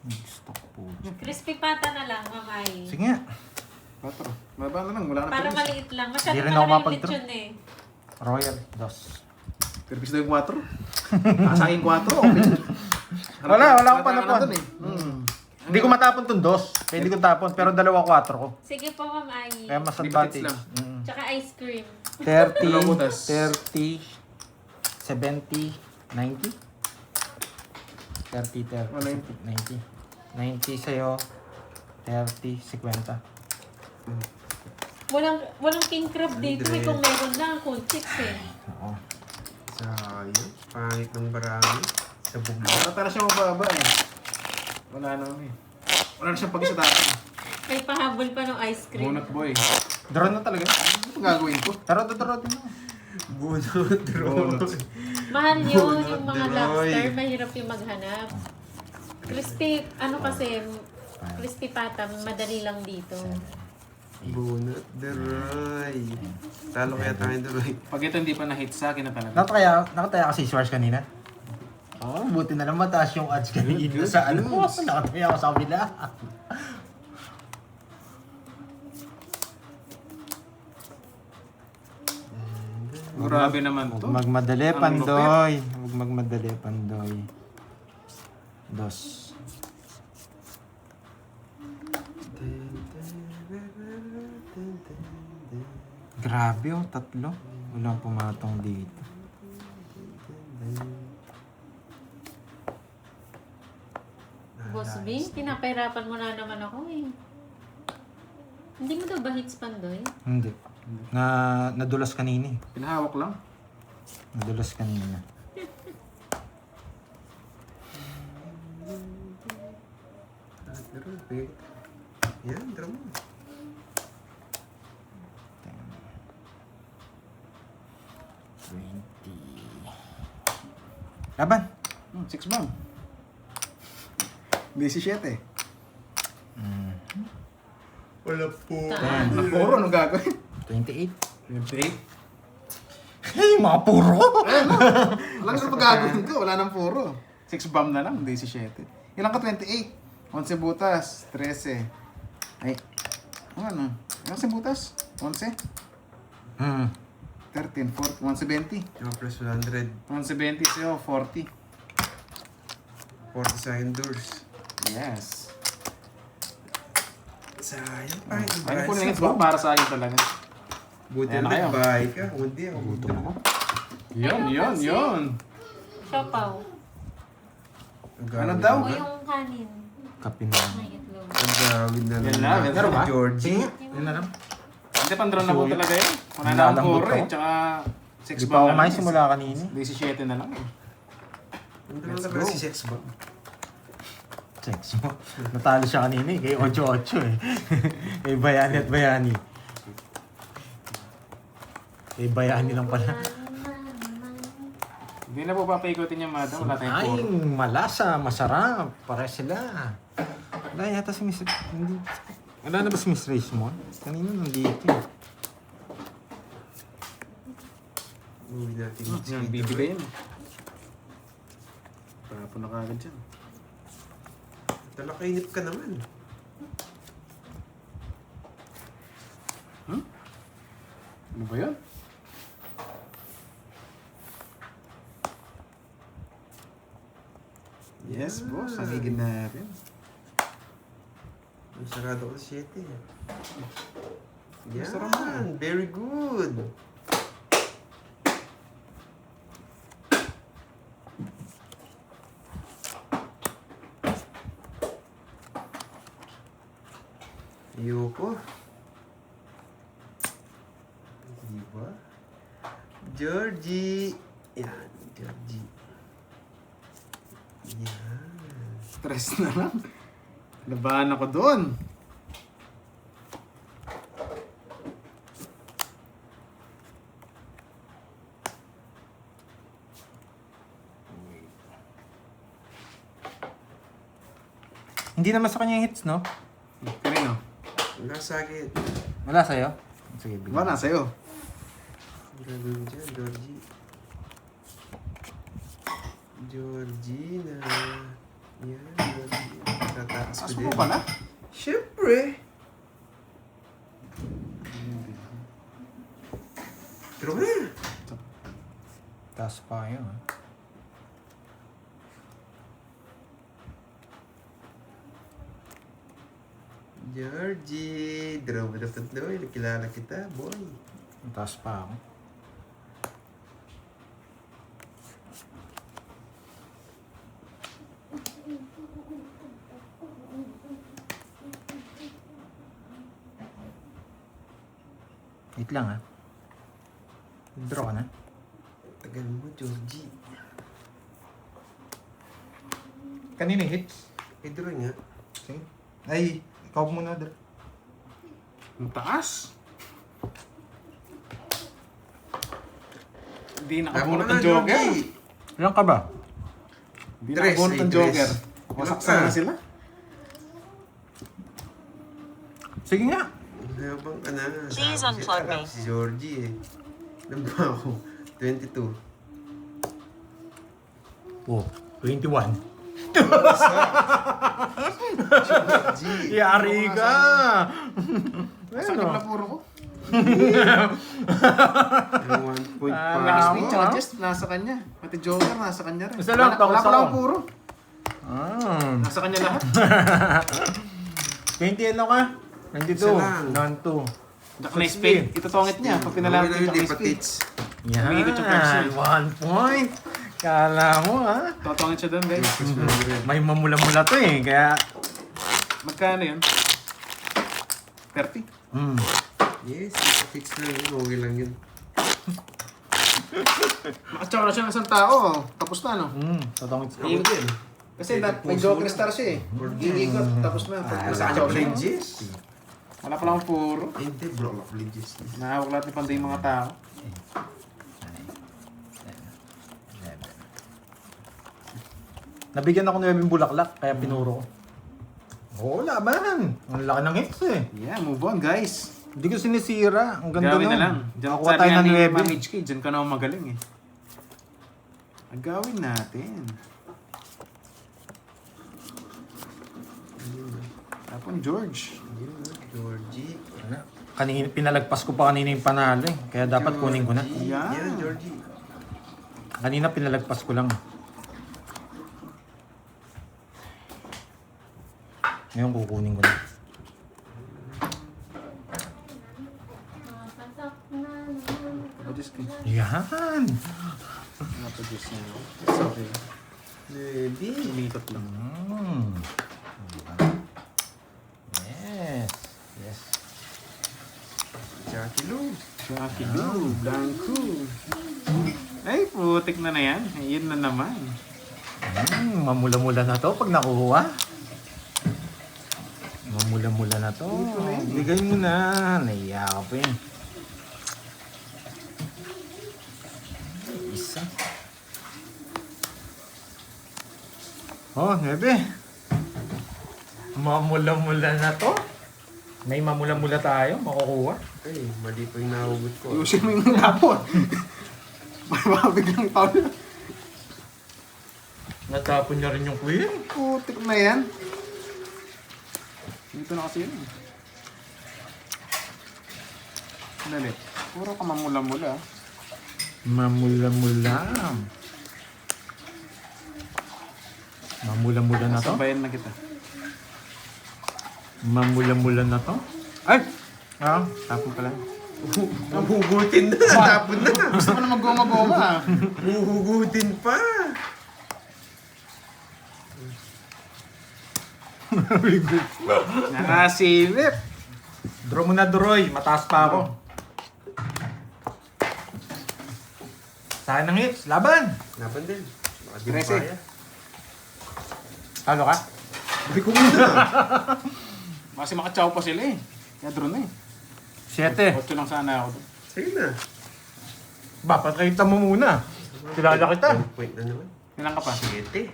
Gusto ko po. Crispy pata na lang, mamayin. Sige nga. 4. Baba na lang, wala na Para permis. maliit lang. Masyado Di rin malaki ako yung mapag-draw. lechon eh. Royal, dos. Permis daw yung 4. Sa akin 4, okay. Wala akong Mataka na panapon. dun eh. Hindi ko matapon tong dos. Pwede ko tapon, pero 2-4 ko. Sige po, mamayin. Kaya mas Di advantage. lang. Tsaka ice cream. 30, Dalawang butas. 30, 70, 90? 30, 30, 90. 90 sa'yo, 30, 50. Walang king crab dito eh. Kung meron lang, cool chicks eh. Oo. Sayang. Pangit ng barami. Sa bugla. Para siya mababa eh. Wala na eh. Wala na siyang pag-isa dati. May pahabol pa ng ice cream. Bunot boy. Draw na talaga. Ano pa gagawin ko? Draw din mo. Bunot, Bunot. Mahal yun, yung mga Bunot, lobster, Droy. mahirap yung maghanap. Crispy, ano kasi, crispy pata, madali lang dito. Bunot, Droy. Talo kaya tayo, Droy. Pag ito hindi pa na-hit sa akin na talaga. Nakataya kasi Swars kanina. Oo, buti na lang mataas yung odds kanina sa ano. Nakataya ako sa kabila. Grabe naman to. Huwag magmadali, Ang Pandoy. Huwag magmadali, Pandoy. Dos. Grabe oh, 3. Walang pumatong dito. Boss B, pinapahirapan mo na naman ako eh. Hindi mo daw ba hits Pandoy? Hindi. Nadulas kanina eh. Pinahawak lang. Nadulas kanina. Droy, yan, draw mo. 20. Laban. 6 bang. 17. Wala po. Puro, anong gagawin? 28. 28. Hey, mga puro! Wala na pa gagawin ko, wala nang puro. 6 bomb na lang, 17. Ilan ka 28? 11 butas, 13. Ay, ano? Ilan sa butas? 11? 13, 14, 170. Yung plus 100. 170 sa'yo, 40. 40 sa doors. Yes. Sayang. Pangit ng Ano po bahay. na yun? Para sa akin talaga. Buti Ayan na na kayo. nagbahay ka. Hindi ako. Gutom ako. Yun. Siopaw. Ano daw? O yung kanin. Kape na. May itlog. Ang gawin na Yan lang. lang, meron ba? Georgie. Yun na lang. Hindi, pandron na po Suyo. talaga yun. Wala na akong Nilalambot puro eh. ako. Tsaka 6 Hindi pa bomb ako na kumain lang. simula kanina. 17 na lang eh. Ang Let's talaga go. si Sex ba? Sex mo. Natalo siya kanina eh. Kay 8-8 eh. Kay Bayani at Bayani. Kay Bayani lang pala. Hindi na po papaikutin yung madam. Wala tayong Ay, puro. malasa, masarap. Pare sila. Wala yata si Miss... Hindi. Wala na ba si Miss Racemonde? Kanina nandito eh. Uwi natin. Yan, bibigay yun. Papo na kagad dyan. Talakainip ka naman. Ano ba yun? Yes, boss. Nagiging natin. Ang sarado ko sa 7. Masarap Yan. Very good. Ayoko. Diba? Georgie. Yan, Georgie. Yan. Stress na lang. Labahan ako doon. Hindi naman sa kanya yung hits, no? Kanino? Wala sakit. Wala sa'yo? Sige, bigyan. Wala, sa'yo. Gagawin dyan, Georgie. Georgina. Yan, Georgie. Tataas ko Taas din. mo pala? Siyempre. Pero na. Taas pa yun, ha? Georgie. Draw mo dapat doon. Nakilala kita, boy. Taas pa ako. Wait lang, ha? Draw ka na. Tagal mo, Georgie. Kanina hits? Draw nga. Sige. Ay, ikaw muna, draw. Ang taas. Hindi nakabunot ng Joker. Ilan ka ba? Hindi Tres, nakabunot ng tres. Joker. Ilan Wasak ka? sana sila. Sige nga. Habang ka na. Please Sabi unplug si- me. Si Georgie eh. Ilan ba ako? 22. Oh, 21. Georgie. Yari ka! Saan yung lapuro ko? Yung 1.5. Lakas Tama. ni tsaka Jess, nasa kanya. Pati Joker, nasa kanya rin. Isa lang, tapos wala pala ako. ang puro. Nasa kanya lahat. 20 ano ka? 22. Isa lang. Non 2. Jack na spade. Itutongit niya. Pag pinalaman Okay yung lang, Jack hindi na pa spade. tits. Yan. Umiikot yung cards niya. 1 point. Kala mo, ha? Tutongit siya doon, guys. May mamula-mula to eh. Kaya, Magkano yun? 30. Yes, tits lang yun. Okay lang yun. Makatsaka na siya ng isang tao. Tapos na, no? tatangit ko. Iikot din. Kasi may Joker star siya eh. Iikot. Tapos na. Pag nasa Wala katsaw siya. Legis. Wala pala akong puro. Hindi, bro. Legis. Nahawak lahat ni Panday yung mga tao. Nabigyan ako ng bulaklak, kaya pinuro ko. Oo, laban. Ang laki ng hits eh. Yeah, move on, guys. Hindi ko sinisira. Ang ganda Gawin nun. na lang. Diyan Nakuha sabi tayo nga ng ni 9. Ma'am HK, diyan ka na magaling eh. Gawin natin. Tapon George. Yun, Georgie. Kanina, pinalagpas ko pa kanina yung panalo eh. Kaya dapat kunin ko na. Georgie. Yan. Yan, Georgie. Kanina pinalagpas ko lang. Ngayon kukunin ko na. Papadis ka. Yan! Papadis na. It's okay. Maybe. Umikot lang. Yes! Yes! Jackie Lou. Jackie Lou, Blanco. Ay, putik na yan. Ayun na naman. Mamula-mula na to pag nakuha. Mamula-mula na to. Bigay mo na. Naiya ka pa eh. Isa. Oh, 9. Mamula-mula na to. May mamula-mula tayo. Makukuha. Ay, mali pa yung nahugot ko. Ayusin mo yung lapon. Baka biglang tawag. Natapon niya rin yung queen. Putik na yan. Dito na kasi yun. Dali. Puro ka mamula-mula. Mamula-mula. Mamula-mula na to. Sabayan na kita. Mamula-mula na to. Ay! Tapon pala. Nahugutin na. Tapon na. Gusto mo na mag-goma-goma. Huhugutin pa. Nakasilip. Draw mo na, Droy. Mataas pa ako. Sa akin ng hits. Laban! Laban din. Baka di mo 13. kaya. Talo ka? Sabi ko muna. Kasi makatsaw pa sila eh. Kaya drone na eh. 7. 8 lang sana ako doon. Sige na. Ba, patrakita mo muna. Kilala kita. 1 point na naman. Ilan ka pa? 7.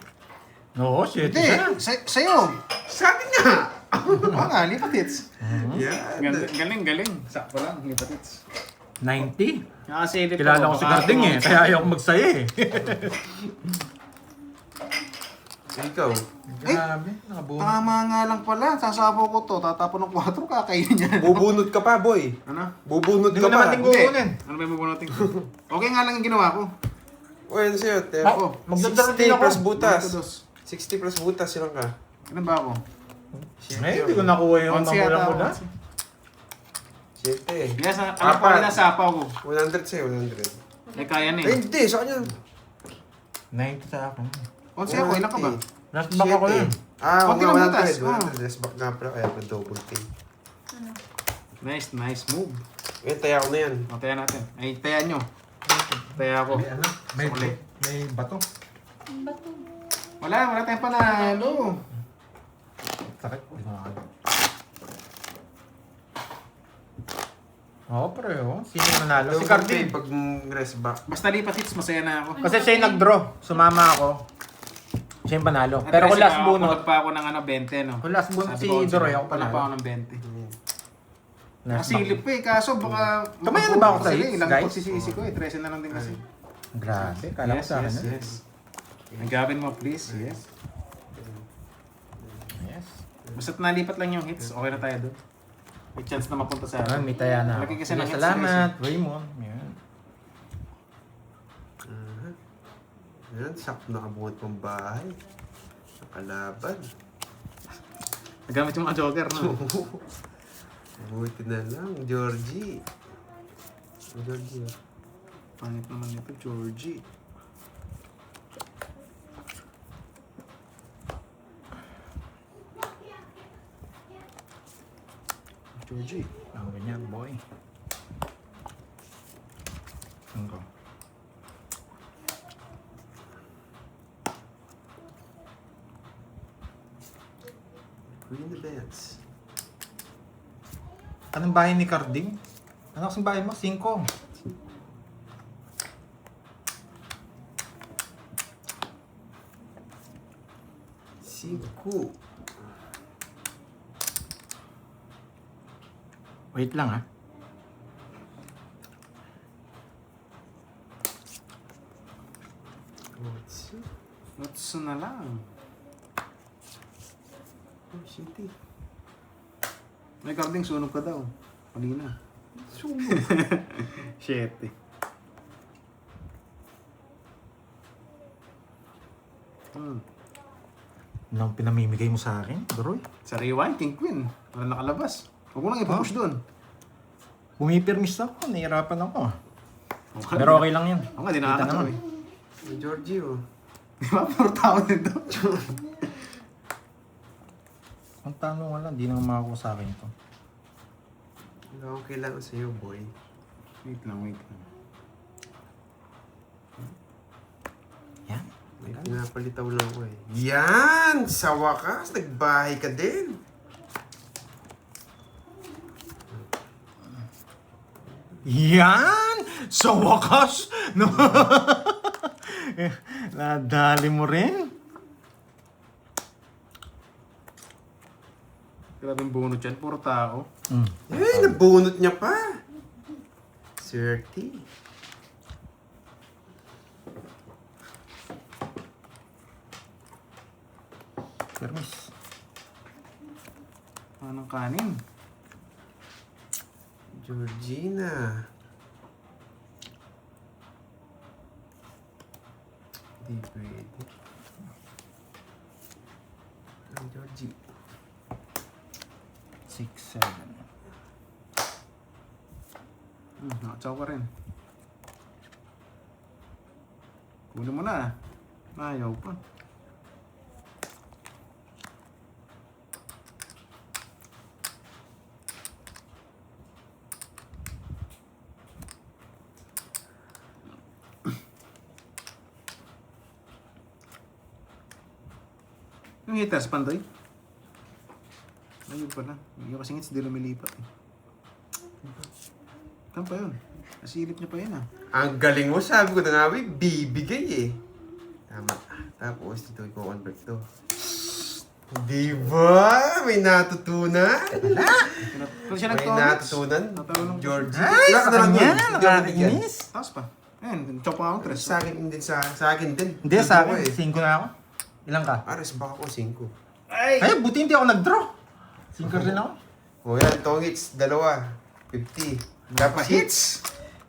Oo, 7 Hindi, siya. sa'yo. Sabi nga! Oo nga, lipat hits. Yan. Galing. Sakto lang, lipat hits. 90. Nakasilip Kilala ko si Carding eh, kaya ayaw ko magsaya eh. Ikaw. Grabe, nakabuo. Tama nga lang pala, sasabaw ko to, tatapon ng 4, kakainin niya. Bubunot ka pa, boy. Ano? Bubunot Hindi ka ko naman pa. din kukunin. Ano ba yung bubunutin ko? Okay nga lang yung ginawa ko. O, yan sa'yo, te. Ako, magdadaro 60 din ako. plus butas. Dito, dos. 60 plus butas, ilan ka? Ilan ba ako? Eh, hindi ko nakuha yung Onse yata ako. mula-mula. 7. Yes, alam ko rin nasapaw ko. 100 sa'yo, 100. Eh, kaya na Eh, eh. hindi, sa kanya. 90 sa akin. Onse ako, ilan ka ba? Last back ako yun. Ah, Konti mga lang butas, 100. Last back nga pala, kaya pa double pay. Nice move. Ngayon, taya ko na yan. O, taya natin. Ay, taya nyo. Taya ako. May ano? May, Sukli. may bato. Ang bato. Wala tayong panalo. Sakit. Hindi ko makakala. Oo, pre, oh. Sino yung manalo? Si Double pay Carding. pag rest back. Basta lipat hits, masaya na ako. Kasi siya yung nag-draw. Sumama ako. Siya yung panalo. Pero kung last bunot, Pumunot pa ako ng 20, no? kung last bunot Sabi si ko, Doroy, ako pumunot pa ako panalo. ng 20. Last back. Nasilip pa eh, kaso baka... Kamay na ba ako sa sila hits, Ilang guys? pagsisisi ko eh, 13 na lang din kasi. Grabe, kala ko sa akin. yes, na. yes. Nagawin mo please, yes. Yes. Basta't nalipat lang yung hits, okay na tayo doon. May chance na mapunta sa Ah, may taya na ako. Lagi kasi Sige, ng hits, salamat, Raymond. Yan. Yan, sakto nakabuhat pang bahay. Nakalaban. Nagamit yung mga joker, no? Buti na lang, Georgie. Georgie. Pangit naman nito, Georgie. Georgie. Ang ganyan, boy. Ang ko. Queen the bets. Anong bahay ni Carding? Ano kasing bahay mo? 5. Siku. Wait lang ah. What's it? Lots na lang. Oh, city. May Carding, sunog ka daw. Kanina. Sunog. Shit eh. Anong pinamimigay mo sa akin, Doroy? Sa rewind, King Queen. Wala nakalabas. Huwag mo nang ipupush doon. Pumipirmis ako, nahihirapan ako. Okay. Pero okay lang yun. Oo nga, di Kita nakakatawa naman. eh. Georgie, oh. Di ba? Puro tao dito. Ang tanong nga lang, di naman makakuha sa akin ito. Wala akong kailangan sa'yo, boy. Wait lang. Yan. May pinapalitaw lang ko eh. Yan! Sa wakas, nagbahay ka din. Yan! Sa wakas! No? Nadali mo rin? Grabe yung bunot yan. Puro tao. Eh, nabunot niya pa. Swerte. Permis. Anong kanin? Georgina. Di pwede. Ang Georgie. 6, 7. Nakatsaw ka rin. Kunin mo na. Ayaw pa. Yung hitas, Pandoy? Ayun pala. Yung kasing hits, di lumilipat eh. Saan pa yun? Nasilip niya pa yun ah. Ang galing mo, sabi ko na nga, bibigay eh. Tama. Tapos, dito i-convert to. Diba? May natutunan? Kung siya May nag-comments. natutunan? Natulong. George. Ay, Ilan ka sa na lang kanya, doon? Hindi ako binigyan. nakakainis. Taas pa. Ayun, chop ako 3. Sa akin din, sa akin din. Hindi, sa akin, Dito ko 5 na ako. Ilang ka? Ares, baka ako 5. Ay, buti hindi ako nag-draw. 5 rin ako. O yan, tongits, 2. 50. Tapos hits.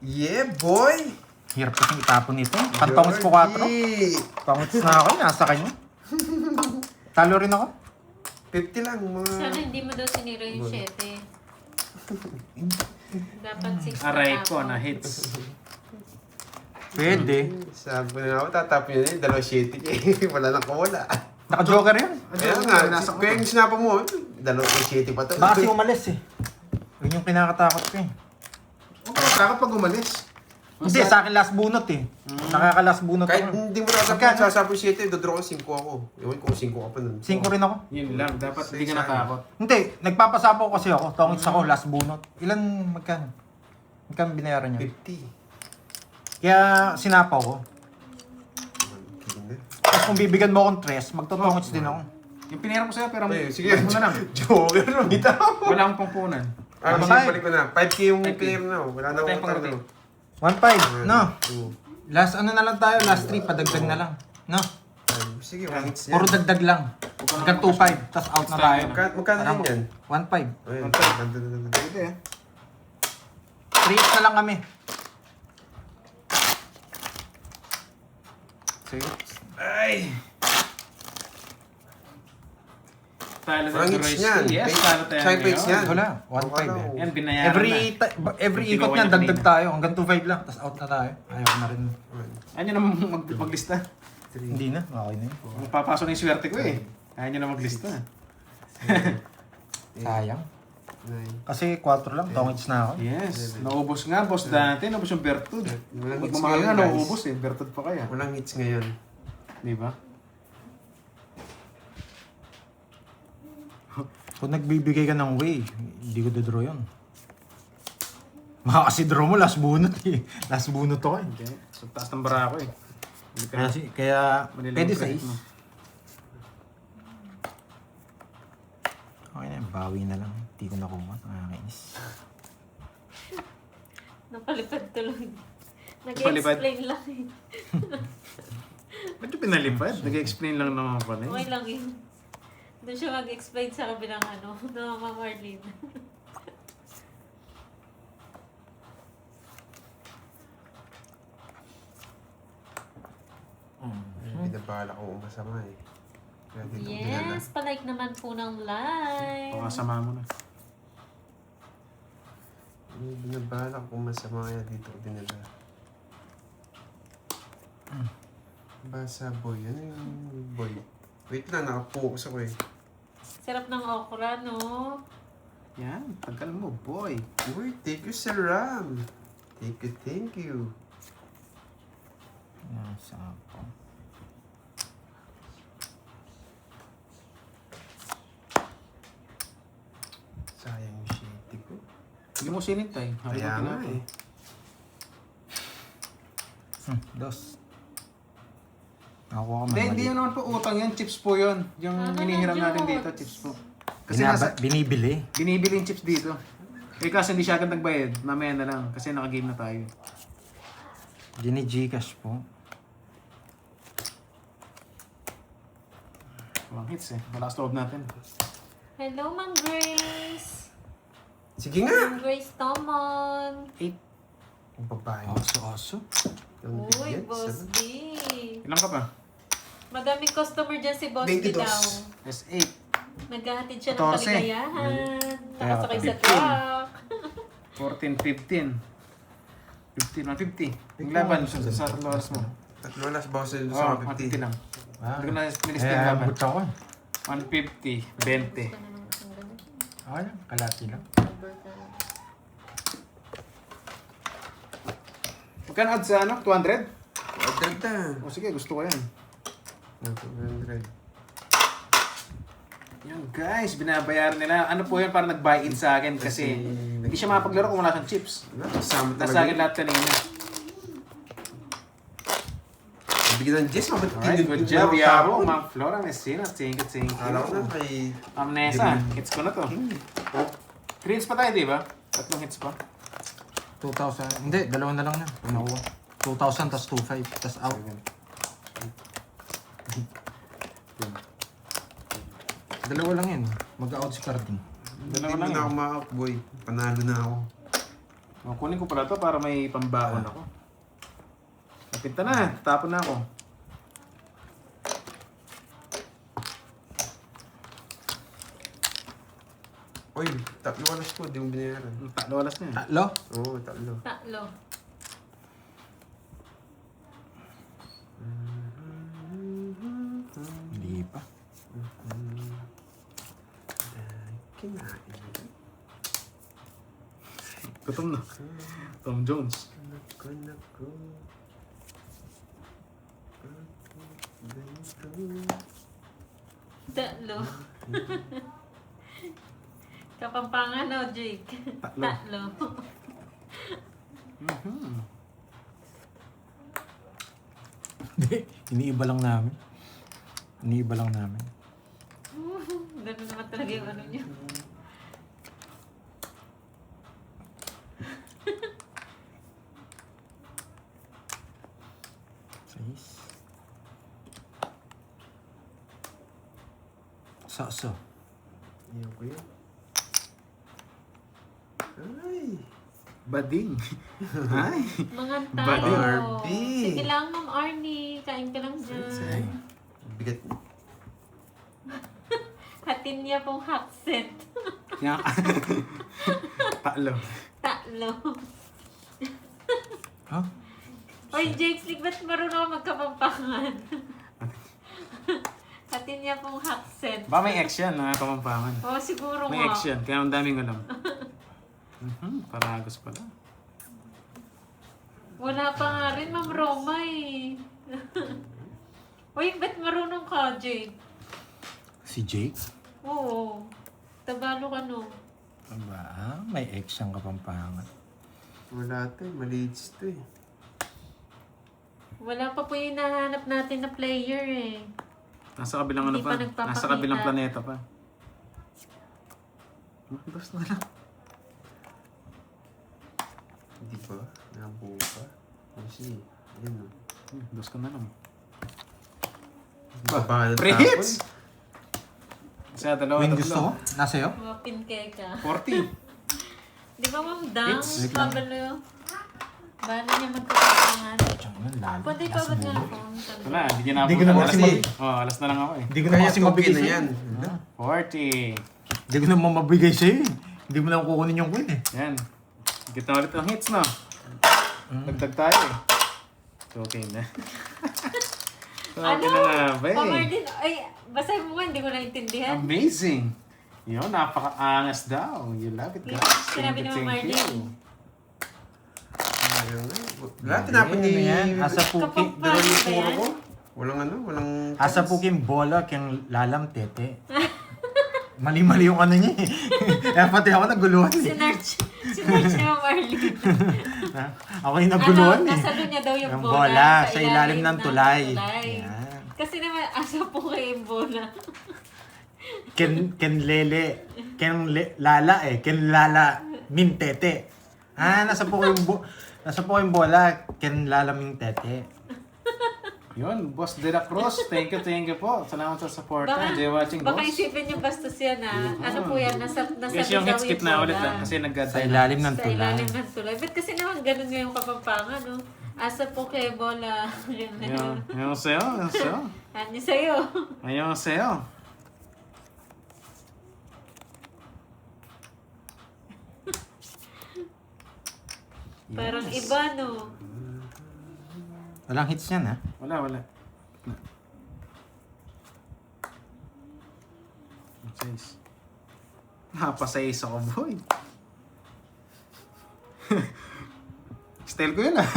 Yeah, boy! Hirap kasing itapon nito. Pantongits ko 4. Georgie! Tongits na ako, nasa kanya. Talo rin ako. 50 lang, mga... Sana hindi mo daw sinira yung 7. Dapat 6 Aray ko, na hits. Pwede. Sabi ko na ako, tatapin yun eh, 2-7 eh. Wala nang kawala. Naka-joker yun. Kaya nga, kaya yung sinapa mo, 2-7 pa to. Baka kasi umalis eh. Yun yung kinakatakot ko eh. Okay, takot pag umalis. Hindi, sa akin last bunot eh. Nakaka-last bunot Kahit ako. hindi mo natapin, sasabi 7, dodraw ko 5 ako. Ewan ko 5 ka pa nun. 5 rin ako. Yun lang, dapat hindi ka natakot. Hindi, nagpapasapo kasi ako. Tongits ako, last bunot. Ilan, magkano? Magkano binayaran niya? 50. Kaya sinapaw ko. Maganda. Tapos kung bibigyan mo akong 3, magtotongits din ako. Yung pinira ko sa'yo, pero Sige, balik mo na lang. Joker, lumitaw. Wala akong pangpunan. Ano, Patay. balik ko na. 5K yung 5K. player na. Wala na Patay akong pang utang. rotate. 1.5, no? 2. Last ano na lang tayo, last 3, padagdag na lang. No? Sige, 1 hits Puro yan. dagdag lang. Hanggang 2.5, tapos out na tayo. Magkano din yan? 1.5. Ayun, ganda. Pwede eh. 3 na lang kami. Sige. Ay! Talo Parang ng hits Royce. niyan. Yes, talo tayo Side fakes ngayon. yan. Wala, 1.5 eh. Yan, binayaran na. Every Yung ikot ginawa niyan, niya dagdag kanina. tayo. Hanggang 2.5 lang, tapos out na tayo. Ayaw na rin. Ayaw nyo na maglista. Hindi na, okay na yun. Papasok na yung swerte ko eh. Ayaw nyo na maglista. Sayang. 9. Kasi 4 lang, tongits na ako. Yes. Naubos nga, boss dati. Naubos yung Bertud. Walang hits Magmamahal nga, ngayon, guys. naubos eh. Bertud pa kaya. Walang hits ngayon. Di ba? Kung nagbibigay ka ng way, hindi ko dodraw yun. Kasi draw mo, last bunot eh. Last bunot ako eh. Hindi. So, taas ng bara ako eh. Hindi ka Kaya Manila pwede yung sa credit is. mo. Okay na, bawi na lang. Hindi ko nakuha. Nakakainis. Napalipad tuloy. Napalipad? Nag-explain lang eh. Ba't yung pinalipad? Nag-explain lang naman pala Okay eh. lang yun. Doon siya mag-explain sa kabilang ano, na Mama Marlene. Binabala ko masama eh. Kaya dito ko dinala. Yes, palike naman po ng live. Pakasama mo na. Binabala ko masama kaya dito ko dinala. Basa boy. Ano yung boy? Wait lang, nakapokus ako eh. Sarap ng okra, no? Yan, tagal mo, boy. Uy, thank you, Sir Ram. Thank you. Nasa ako. Sayang yung shitty ko. Hindi mo sinintay. Kaya nga eh. Dos. Ako Hindi, hindi yun naman po utang yan. Chips po yun. Yung Ano hinihiram na, natin Diyos? dito, chips po. Kasi nasa, Binibili. binibili yung chips dito. Eh kasi hindi siya agad nagbayad. Mamaya na lang. Kasi naka-game na tayo. Gcash po. Walang hits eh. Wala sa loob natin. Hello, Ma'am Grace. Sige nga! Ma'am Grace Tomon. 8. Ang babae. Aso. Yung Uy, bigyan, Boss sabi. B. Ilan ka pa? Madaming customer dyan si Boss B 22. daw. S8. Naghahatid siya ng 14. kaligayahan. Nakasakay sa 15. truck. 14, 15. 15, 150. Yung laban sa loras mo. Tatlo alas bawas sa Oo, sa 150 50. lang. Ah. Hindi ko na nilis Eh, yung laban. ambot ako. 150, 20. Okay lang, kalati lang. Magkano odds sa ano? 200? Ang ganda. O sige, gusto ko yan. 200. Yan guys, binabayaran nila. Ano po yan, parang nag-buy-in sa akin kasi hindi siya makapaglaro kung wala siyang chips. Kasama Nasa akin talaga. lahat kanina. Bigyan ng Jess, mabit Alright, good job, Yabo. Ma'am Flora Messina, thank you, thank you. Akala ko na kay... Ma'am Nessa, hits ko na to. 3 hits pa tayo, di ba? 3 hits pa. 2,000. Hindi, dalawa na lang yan. Nakuha. 2,000 tas 2,500 tas out. Dalawa lang yan. Mag-out si Carding. Hindi Dalawa mo lang na yun. ako ma-out, boy. Panalo na ako. Oh, kunin ko pala to para may pambaon ako. Napinta na, tapon na ako. Uy, 3 alas ko, di mo binayaran. Tatlo alas na yan. Tatlo? Oo, 3. Tatlo. Hindi pa. Kinain. Gutom na. Tom Jones. Naku. Tatlo. Kapampangan o, Jake? Tatlo. Tatlo. Hindi. Iniiba lang namin. Iniiba lang namin. Ganun naman talaga yung ano niya. Sais. So. Iyan ko yun. Ay! Bading. Ay. Mga Barbie. tayo. Barbie. Sige lang, Ma'am Arnie. Kain ka lang dyan. Bigat. Hatin niya pong hakset. Yan. Tatlo. Tatlo. Ha? Oy, Jake, Slick, ba't marunong ako magkapampangan? Hatin niya pong hakset. Ba may X yan, ha? Kamampangan. Oo, siguro May nga. X yan, kaya ang daming alam. Paragos pala. Wala pa nga rin, Ma'am Roma eh. Uy, ba't marunong ka, Jake? Si Jake? Oo. Tabalo ka no. Aba, may ex siyang kapampangan. Wala to eh. Maliits to eh. Wala pa po yung nahanap natin na player eh. Nasa kabilang ano Hindi pa? pa nagpapakita. Nasa kabilang planeta pa. Dos na lang. Hindi ba? Nabuo pa. Kasi, yan o. Dos ka na lang. Ba? Pre hits! Isa, dalawa, Wing tatlo. gusto mo? Nasa'yo? Mapin ka. 40. Di ba, Ma'am Dang? Hits. Pabalo. Bala niya magkakangan. Diyan mo, lalo. Pwede pa ba nga ako? Wala, hindi niya Hindi ko nabot. naman Alas kasi na- Oh, alas na lang ako eh. Hindi ko naman kasi mabigay na sa'yo. yan. 40. Hindi ko naman mabigay sa'yo eh. Hindi mo lang kukunin yung queen eh. Yan. Higit na ulit ang hits, no? Dagdag tayo eh. So, okay na. So, okay na nga ba eh. Pamardin. Ay, basahin mo nga, hindi ko naintindihan. Amazing! Yun, napaka-angas daw. You love it, guys. Sinabi ni Ma'am Marlene. Wala, tinapon Ano ni... yan? Asa puki. Kapampangan ba Puro yan? ko. Walang ano, walang... Asa puki bola kang lalam tete. Mali-mali yung ano niya eh. Kaya pati ako naguluhan eh. Sinerch ni Ma'am Marlene. Ako yung naguluhan eh. Nasa doon niya daw yung Yung bola. bola sa ilalim ng tulay. Yan. Kasi naman, asa po kayo yung bola. Ken lele. Lala eh. Ken lala min tete. Nasa po yung bola. Ken lala min tete. Yun, Boss De La Cruz. Thank you po. Salamat sa support. Enjoy watching, baka boss. isipin yung bastos yan ah. Ano po yan, nasa Guys, yung hit skip na ulit lang kasi Sa nag-guide. ilalim ng Sa tulay. ilalim ng tulay. Ba't kasi naman ganun nga yung kapampangan, no? Asa po kayo bola. Yung sa'yo, yung sa'yo. Ano sa'yo? Ayun sa'yo. Parang iba, no? Walang hits yan ha. Wala. Size. Napasayis ako, boy. Style ko yun ah.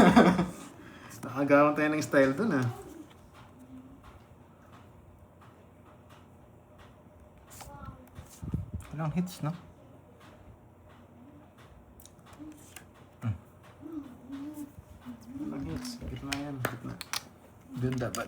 Nakagawan tayo ng style dun ah. Walang hits no? Walang hits. Gitna yan. Gitna. Doon dapat.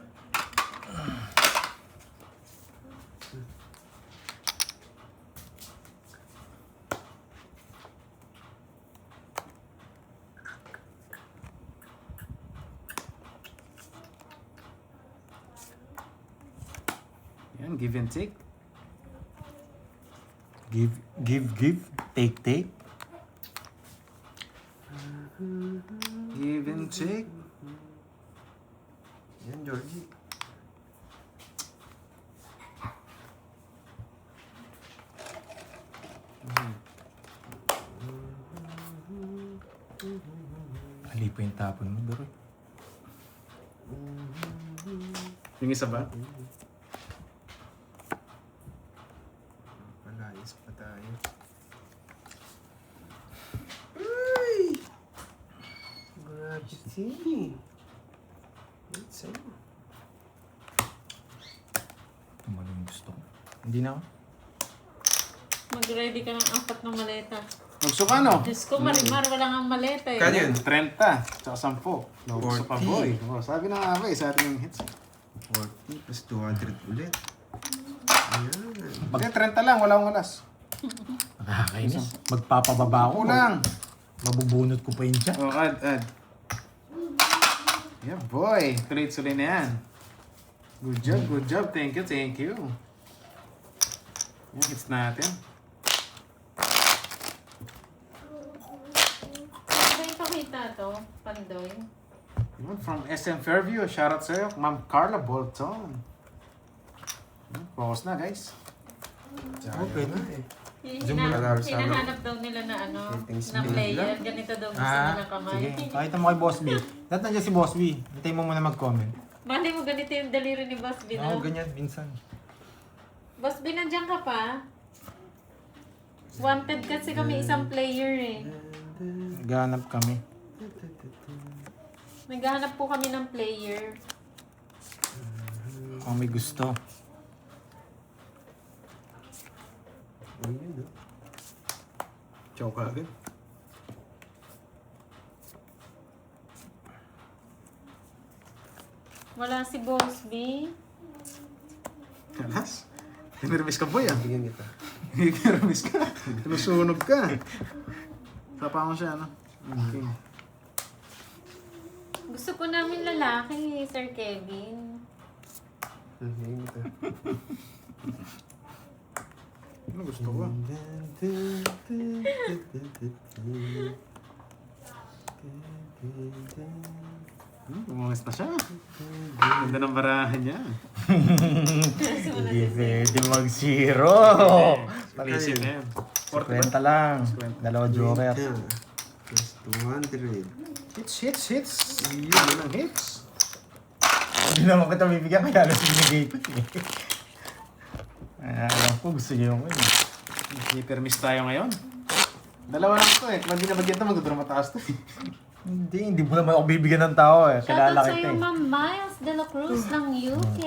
Yan, give and take. Give. Take. Give and take. Yan, Georgie. Ali pa yung tapon mo, Doroy. Yung isa ba? Palayas pa tayo. Ay! Gravity. Let's see. Tumalo yung gusto ko. Hindi na ako. Mag-ready ka ng 4 na maleta. Magsukano? Diyos ko, Marimar, wala nga maleta eh. Kanya yun? 30, tsaka 10. Gusto pa 40. boy. Oh, sabi na nga ba sa ating hits. 40 plus 200 ulit. Ayan. Hindi, 30 lang, wala akong alas. Nakakainis. Magpapababa ako. Kulang. Mabubunot ko pa yun siya. Oh, add. Yeah, boy. Tuloy-tuloy na yan. Good job. Thank you. Yan, hits natin. Ano ba yung pakita to? Pandoy? Yun, from SM Fairview, shoutout sa'yo, Ma'am Carla Bolton. Focus na, guys. Okay na. Zoom mo lang. Hinahanap daw nila na Settings na nila. player. Ganito daw gusto nila kamay. Sige. Pakita mo kay Boss B. Lahat nandiyan si Boss B. Hintayin mo muna mag-comment. Mali mo ganito yung daliri ni Boss B, Oo, no? ganyan. Minsan. Boss B, nandiyan ka pa? Wanted kasi kami isang player eh. Naghahanap kami. Naghahanap po kami ng player. Kung may gusto. Ayun, no? Choke agad. Wala si Boss B. Alas. Tinirmis ka, boy, ah. Bigyan kita. Tinirmis ka. Tinusunog ka. Sapa mo siya, ano? Okay. Gusto ko namin lalaki, Sir Kevin. Bigyan kita. Ano gusto ko? Bumangis na siya. Ganda ng barahan niya. Hindi pwede mag-zero. Palisip na yan. 40 lang. Dalawa joker. Plus 200. Hits. Yun ang hits. Hindi naman kita bibigyan kaya alas binigay ko eh. Alam ko gusto niyo yung Hypermiss tayo ngayon. Dalawa lang to eh. Kung hindi nabagyan ito, magdodoro mataas to eh. Hindi mo naman ako bibigyan ng tao eh. Kilala Shoutout kita sa'yo, eh. Ma'am Miles de la Cruz ng UK.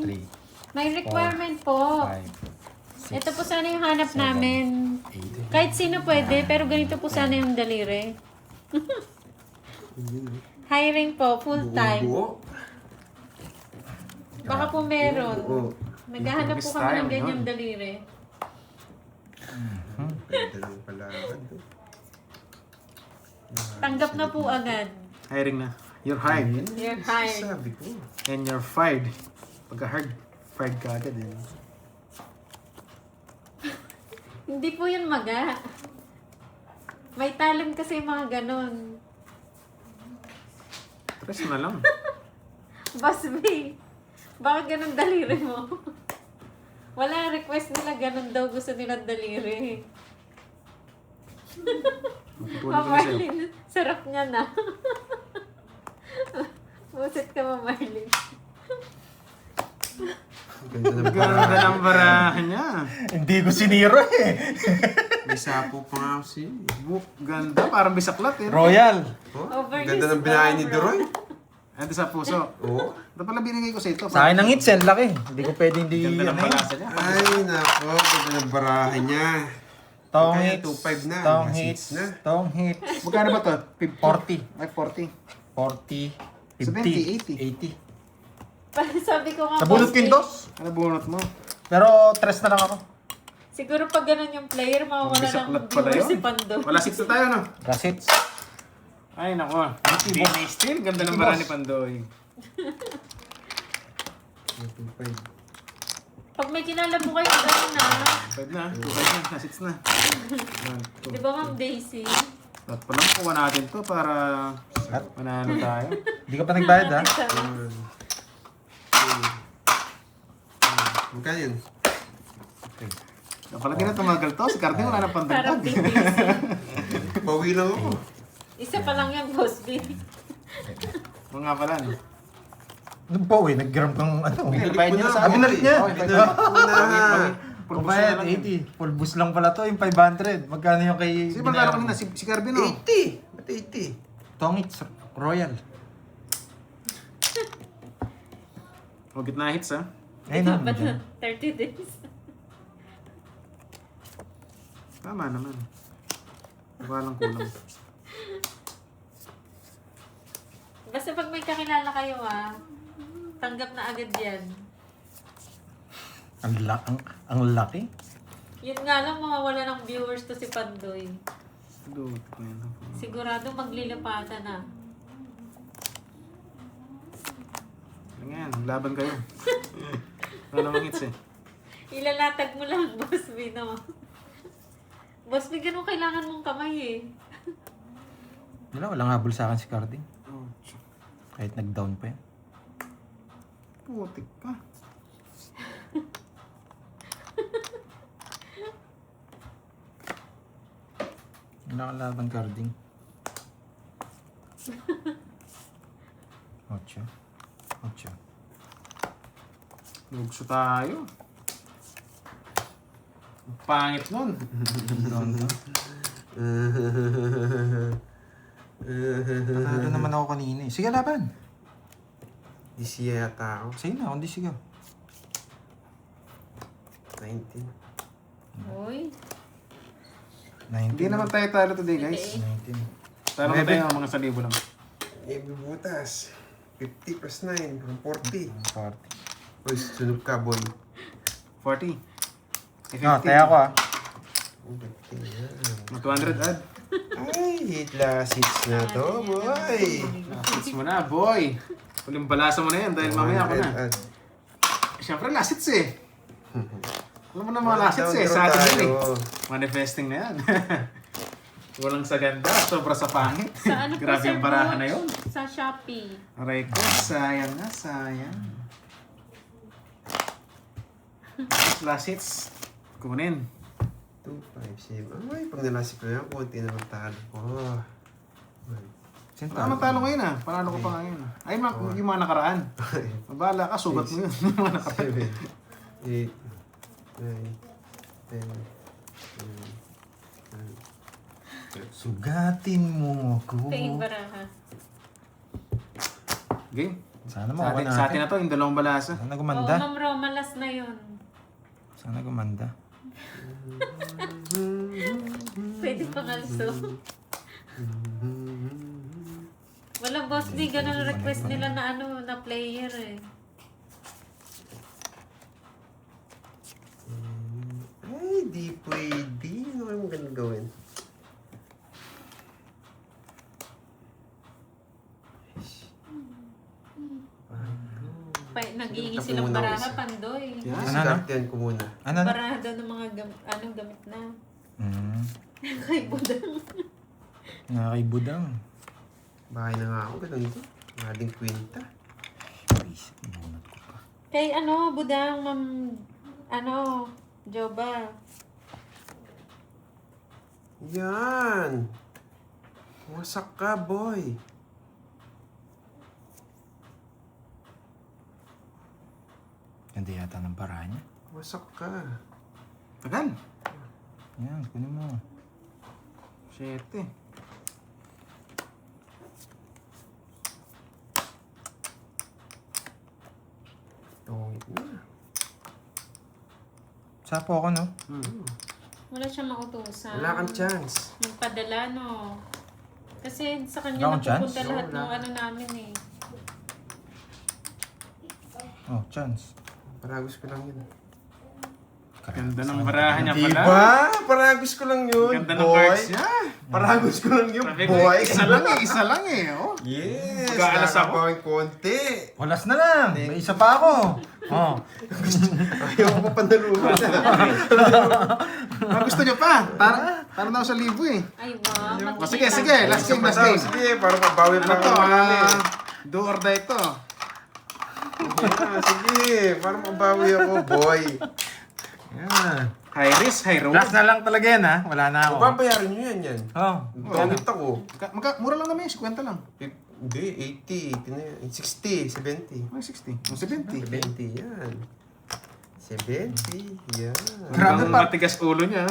3, May requirement po. 5, 6, Ito po sana yung hanap namin. 8. Kahit sino pwede, pero ganito po sana yung daliri. Hiring po, full time. Buo. Baka po meron. Oo. Maghahanap po kami ng ganyang Yun. daliri. Ganda ng palakad. Tanggap na po agad. Hiring na. You're hired. You're hired. Sabi ko. And you're fired. Pagka-hard, fired ka agad eh. Hindi po yun maga. May talent kasi yung mga ganon. Tres na lang. Boss B, bakit ganon daliri mo? Wala, request nila ganon daw. Gusto nila daliri. Mapupunin ko na sa'yo. Marlin, sarap niya na. Buset ka, Marlin. Ganda ng Ganda palakad. ng barahan niya. Hindi ko siniro eh. May sapo pa nga kasi. Ganda, parang bisaklat eh. Royal. Oh, Overuse ganda ng binahay ni daw, bro. Duroy. Ito sa puso. Oo. Ito pala binigay ko sa ito. Sa akin ang hits yan, laki. Hindi ko pwede hindi Ganda ng ano yun. palasa niya. Ay, nako. Ganda ng barahan niya. Tong Kaya hits. 2.5 na. Tong Mas hits. hits na. Tong hits. Magkano ba to? 40. Ay, 40. 40. 70, 50. 80. Sabi ko nga, Nabunot ko yung dos. Ano bunot mo? Pero 3 na lang ako. siguro pag ganun yung player, mawawala Bisaklat ng pala viewers yun. si Pando. Wala 6 na tayo, no? Gasits. Ay, nako. DNA still. Ganda ng bara ni Pandoy. 2.5. Pag may kilala mo kayo, ganun na. Pwede na. 2 na. Na 6 na. 1, 2. Di ba, Ma'am Daisy? Dapat pa lang kuha natin to para manalo tayo. Hindi ka pa nagbayad ha? Magkano yun? Palagi na tumagal to. Si Carding wala na Parang pandagdag. BBC. Bawi lang ako. Isa pa lang yan, Boss B. Mga pala, no? Nung po eh, nag-gram kang ano. Bayad niya sa akin. Binalik niya. Binalik ko na. Kumayad, 80. Full boost lang pala to, yung 500. Magkano yung kay... Si Bandaro kanina, si Carbino. 80! Ba't 80? Tongits Royal. Huwag na hits, ha? Ayun na. Dapat na 30 days. Tama naman. Walang kulang. Basta pag may kakilala kayo tanggap na agad yan. Ang laki. Yun nga lang, mawawala ng viewers to si Pandoy. Dude, man. Sigurado maglilipatan na. Ganyan, laban kayo. Wala namang hits, eh. Ilalatag mo lang, Boss B, no? Boss B, ganun kailangan mong kamay eh. Walang habol sa akin si Carding. Oh, Kahit nag-down pa yun. putik ka. Nakalaban Carding. 8. 8. Nugso tayo. Ang pangit nun. Down to. Panalo naman ako kanina eh. Sige, laban. Di siya yata ako. Sige na, kundi sigaw. 19. Uy. 19. Hindi naman tayo talo today, guys. 19. Talo na tayo mga 1,000 lang. Butas. 50 plus 9. 40. 40. Uy, sunog ka, boy. 40. No, tayo ako ah. 200 add. Ay, hit last hits na to, boy. Hits mo na, boy. Huling balasa mo na yan dahil mamaya ako na. 100 add. Siyempre, last hits eh. Alam mo na mga last hits eh. Sa atin yun eh. Manifesting na yan. Walang sa ganda, sobra sa pangit. Sa ano po, Grabe Sir yung barahan na Butch? yun. Sa Shopee. Aray ko, sayang na, sayang. Last hits. Kunin. 2, 5, 7. Ay, pag nalasik ko yan, konti na lang talo ko. Sinta. Wala naman talo ngayon ah. Panalo ko pa ngayon. Ay, yung mga nakaraan. Mabala ka, sugat mo yun. Yung mga nakaraan. 7, 8, 9, 10, Sugatin mo ako. Tingin baraha. Game. Sana Sa makuha atin, sa atin natin. na to, yung dalawang balasa. Sana Oo, gumanda. Ma'am Roma, last na yun. Sana gumanda. Pwede pang also. Walang Boss D, ganun ang request nila na na player eh. Ay, di pwede. Ano kayo magandang gawin? Nag-iingi Tapos silang muna ako baraha, isa. Pandoy. Yan. Ano, Sigartian ko muna. Ano? Baraha daw ng mga gamit na. Kay Budang. Nakakaibudang. Bahay na nga ako, ganun to. Maling kwenta. Bunot ko pa. Kay Budang, Ma'am, Joba. Yan! Wasak ka, boy. Hindi yata ng paraan niya. Wasak ka. Tagal. Yan, kunin mo. 7. Tungit na. Sapo ako, no? Wala siya mautusan. Wala kang chance. Magpadala, no? Kasi sa kanya Wala akong napupunta chance? lahat Wala. ng namin eh. Oh, chance. Paragos ko lang yun. Ganda ng barahan niya pala. Diba? Paragos ko lang yun, Ganda ng boy. cards niya. Paragos ko lang yun, Sabi ko, boy. isa lang eh. Oh. Yes, Magkaalas ako. nakakabawang konti. Walas na lang. May isa pa ako. Oh. Ayaw ko pa pandaluhan. Gusto niyo pa? Para na ako sa libo eh. Ay, wow. O sige, sige. Last game, last game. Sige, para mabawi Ano pa to? ako marami. Do or die to. Sige, para mabawi ako, boy. Yan. High risk, high reward. Last na lang talaga yan ha. Wala na ako. Babayaran nyo yan. Oh. Gamit ako. Mura lang naman yun, 50 lang. Hindi, 80, 60, 70. Ay, 60. O 70. 70, yan. 70, yan. Grabe Ang pa. matigas ulo niya.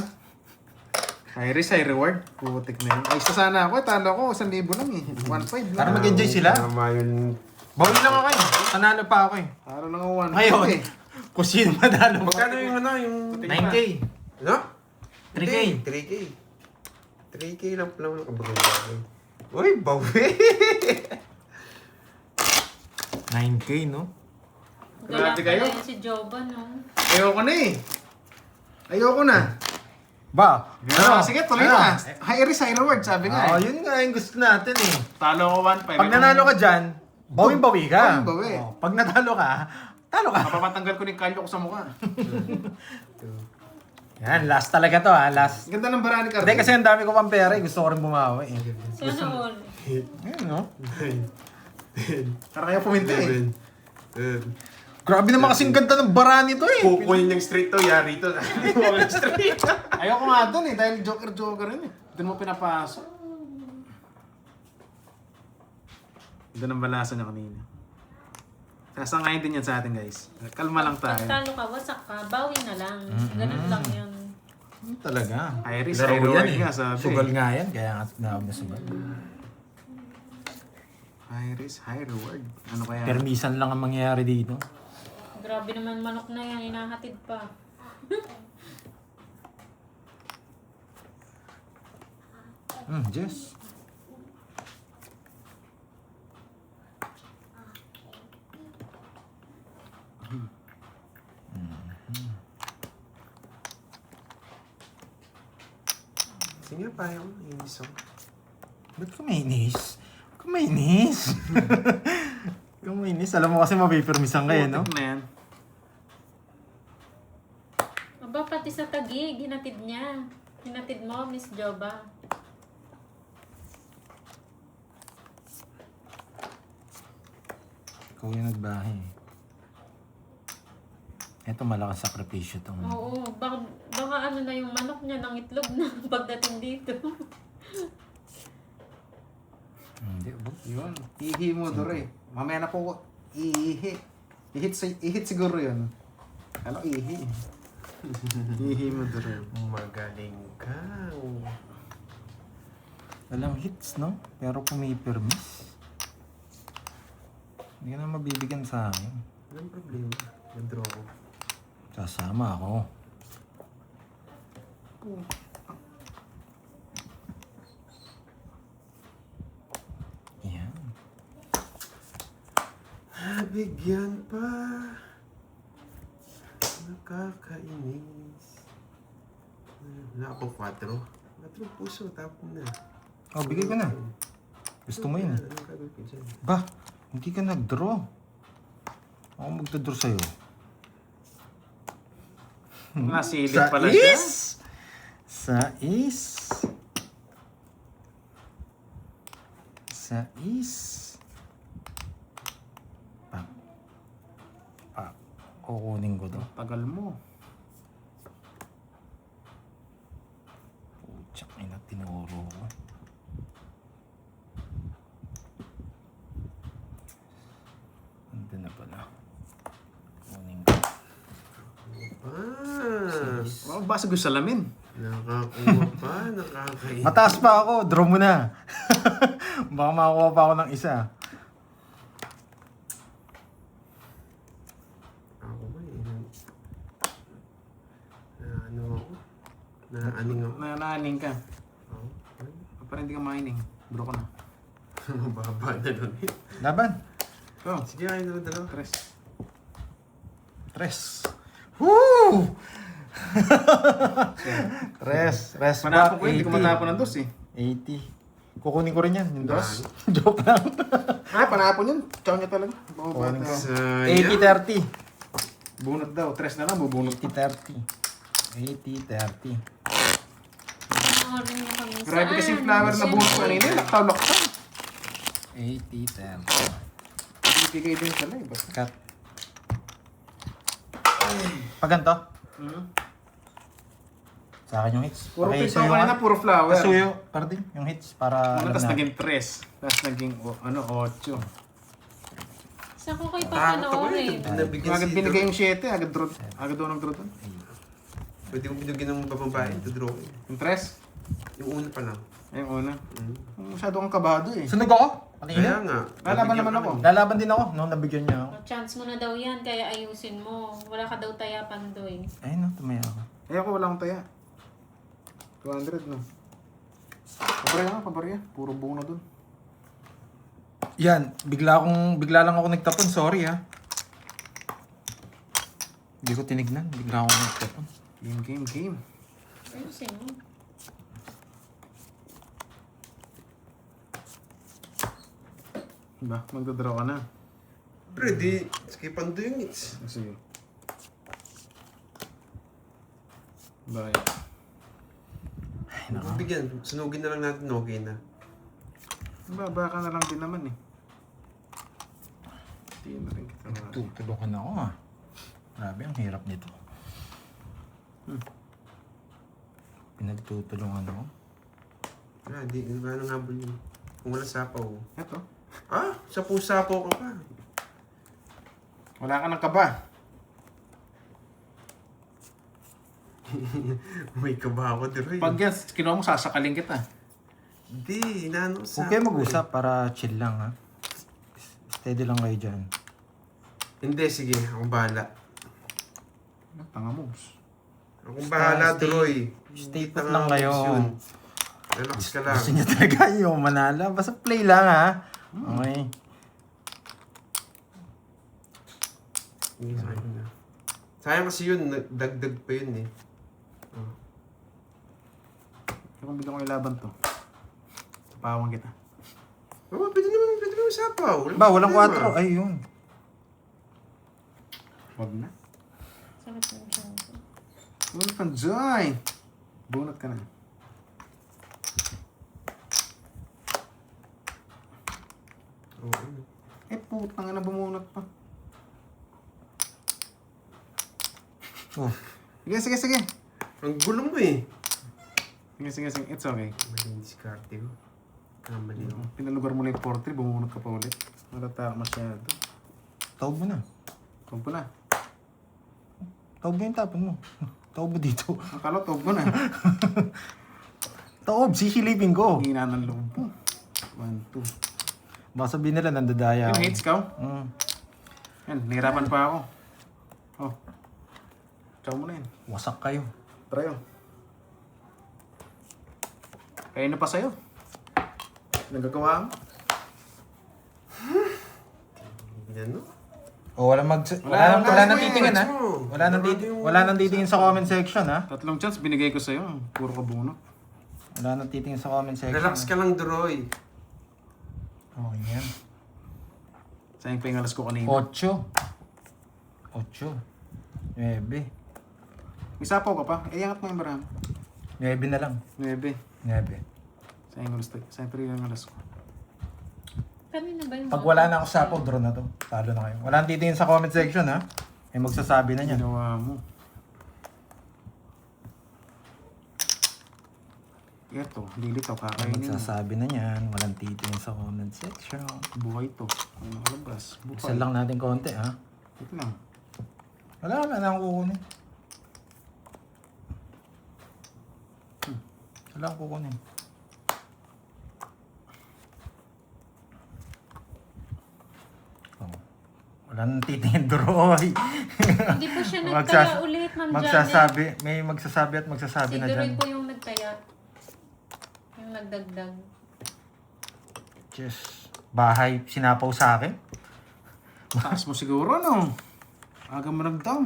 High risk, high reward. Putik na yun. Ay, isa sana ako. Talo ko, 1,000 lang eh. 1,500 lang. Para mag-enjoy sila. Tama yun. Bawi lang ako eh. Panalo pa ako eh. Para lang ako 1,500 Ngayon, eh. kung sino madalo. Magkano yung ano, yung... 9K. Ano? 3K. Hindi, 3K. 3K lang pala ng kabagay. Uy, bawi! 9K, no? Grabe kayo. Kaya si Joba, no? Ayoko na eh. Ayoko na. Ba? Sige, tuloy na. High risk, high reward, sabi nga Oh, eh. yun nga yung gusto natin eh. Talo ko 1,500. Pag nanalo ka dyan, bawing-bawi ka. Bawing-bawi. Oh, pag natalo ka, talo ka. Mapapatanggal ko yung kalyo ko sa mukha. Yan, last talaga to ha. Last. Ganda ng barani ka. Hindi kasi ang dami ko pang pera eh. Gusto ko rin bumawi eh. Sana all. Ayun, no? Para kayo puminta eh. Grabe naman kasing ganda ng bara nito eh. Kukunin yung straight to, yari to. Straight. Ayoko nga doon eh, dahil joker rin eh. Doon mo pinapasok. Doon ang balasa niya kanina. Sasangayin din yan sa atin guys. Kalma lang tayo. Pag talo ka, wasak ka, bawi na lang. Ganun lang yun. Talaga. High risk, Laro high reward yan eh. nga sabi. Sugal nga yan, kaya nga tinawag na sugal. High risk, high reward. Ano kaya? Permisan lang ang mangyayari dito. Grabe naman manok na yan, inahatid pa. Jess. Sige pa yung inis ako. Ba't ka mainis? Ba't ka mainis? Ba't ka mainis? Alam mo kasi mapipirmisan kayo, no? Putik na yan. Aba, pati sa tagig, hinatid niya. Hinatid mo, Miss Joba. Ikaw yung nagbahay. Eto malakas sakripisyo tong. Oo, baka ano na yung manok niya ng itlog na pagdating dito. Hindi, ba? Yun, ihi mo dore. Mamaya na po ihi. Ihit siguro yun. Ano ihi? Ihi mo dore. Magaling ka. Walang hits, no? Pero pumipirmis. Hindi ka na mabibigyan sa akin. Walang problema. Nag-draw ko. Sasama ako. Yan. Bigyan pa. Nakakainis. Wala ako 4. 4 puso, tapos na. Oh, bigay ko na. Gusto mo yun. Anong gagawin ko dyan? Ba, hindi ka nag-draw. Ako magta-draw sa'yo. Nasilip pala siya. Sais. Sais. Pak. Pak. Kukunin ko to. Tagal mo. Putsak, ina, tinuro ko. Ando na pala. Kunin ko. Ah, Basag yung salamin. nakakuha pa, nakakainis. Mataas pa ako, draw mo na. Baka makakuha pa ako ng isa. Ako ba eh. Ano ako? Naaning ako. Naaning ka. Oh, ay, Parang hindi ka maining. Bro ko na. mababa na nun eh. Laban. Go. Sige, ayun na lang dalawa. Tres. Tres. Woo! Tres. Rest Manapon back, ko yun, hindi ko matapon ng dos eh. 80. Kukunin ko rin yan. Yung Dos? Joke lang. Panapon yun. Chow niya talaga. Kukunin ko. Sayang. 80-30. Bunot daw. Tres na lang, bubunot. 80-30. 80-30. Rin mo kami. Grabe kasing flower na bunot ko kanina. Laktaw-laktaw. 80-30. Ibigay din pala eh. Basta. Cut. Pag ganito, sa akin yung hits. Puro Okay, pito kanina, nga. puro flower. Pasuyo, pardon, yung hits para Ano, alam tapos na. naging tres. Tapos naging, ocho. Sa ko kayo Takot ako papanoorin. eh. Nabigyan Agad si binigay Drew. yung 7, agad draw. Agad daw nag-draw doon. Pwede kong binigyan ng babae to draw eh. Yung tres? Yung una pa lang. Ay, yung una. Mm. Masyado kang kabado eh. Sunog ako. Kaya Kanina. nga. Lalaban naman ako. Lalaban din ako nung nabigyan niya ako. Chance mo na daw yan, kaya ayusin mo. Wala ka daw tayapan doon. Ayun no, tumaya ako. Eh ako wala akong taya. 200 no. Pabarya. Puro buo na doon. Yan, bigla lang ako nagtapon, sorry ha. Hindi ko tinignan, bigla ako nagtapon. Game. Ayusin mo. Diba? Magdadraw ka na. Pero di, skipan do yung hits. Sige. Bye. Ay, nako. Bigyan, sunugin na lang natin, okay na. Baba ka na lang din naman eh. Hindi na rin kita ma- Tutulungan ako ha. Grabe, ang hirap nito. Pinagtutulungan ako. Wala, di, ano nga ba yun? Kung wala sapaw. Eto. Ah, sapaw-sapaw ka pa. Wala ka ng kaba. May kaba ako, Droy. Pag yan, kinuha mo, sasakalin kita. Hindi, inaano ko Huwag kayo mag-usap para chill lang ha. Steady lang kayo dyan. Hindi, sige, akong bahala. Tanga mo. Akong bahala, Droy. Stay Hindi put tanga lang kayo. ako yun. Relax ka lang. Gusto niya talaga yung manala. Basta play lang ha. Okay. Hindi, sa akin na. Sayang kasi yun, dagdag pa yun eh. Oh. Kung bigyan ko yung laban to. Tapawan kita. Oh, pwede naman sapaw. Ba, walang problema. 4. Ay, yun. Huwag na. Sakit mo siya. Bunot kang joy. Bunot ka na. Oo. Eh, putang na bumunot pa. Oh. Sige. Ang gulo mo eh. Sige. It's okay. Mali yung diskarte ko. Kamali ako. Pinalugar mo lang yung 4-3, bumunot ka pa ulit. Malata ka masyado. Taob mo na. Tawag na. Taob mo yung tapon mo. Taob mo dito. Akala, tawag mo na. Taob, sisilipin ko. Hina ng loob mo. 1, 2. Baka sabihin nila nandadaya Yung ako. hits ka? Yan, nahirapan pa ako. Oh. Chow mo na yan. Wasak kayo. Try oh. Kaya na pa sa'yo. Nagagawa mo. Yan no? O, wala nang titingin ha. Wala nang titingin sa comment section ha. 3 chance binigay ko sa'yo. Puro ka bunot. Wala nang titingin sa comment section. Relax ka lang, Droy. Oh, yan. Sayang pa yung alas ko kanina. 8. 9. May sapaw ka pa. Eh, angat mo yung barang. 9 na lang. 9. 9. Sayang pa rin yung alas ko. Kanina ba yung Pag wala na ako sa sapaw, draw na to. Talo na kayo. Wala nang titingin sa comment section ha. May magsasabi na niyan. Ginawa mo. Ito, lilitaw May kakainin mo. magsasabi na niyan. Walang titingin sa comment section. Buhay to. Ano nakalabas? Isa Buhay. lang natin konti ha. Ito lang. Wala na akong kukunin. Wala akong kukunin. Oh. Wala nang titingin, Droy. Hindi po siya nagtaya ulit, Ma'am Janet. May magsasabi at magsasabi Si na Duroy dyan. po yung nagtaya. Yung nagdagdag. Just, bahay, sinapaw sa akin. Taas mo siguro, no? Aga mo nag-down.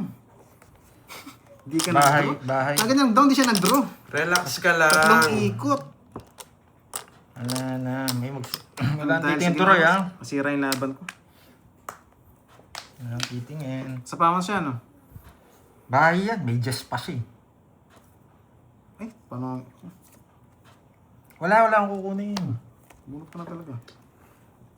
Hindi ka Bahay, nag-draw. bahay. Aga niya nag-down, di siya nag-draw. Relax ka lang. Tatlong ikot. Wala na. Wala nang titingin tuloy, ha? Masira yung laban ko. Wala nang titingin. Sa paman siya, no? Bahay yan. May just pa siya. Ay, paano? Wala akong kukunin. Bunot ka na talaga.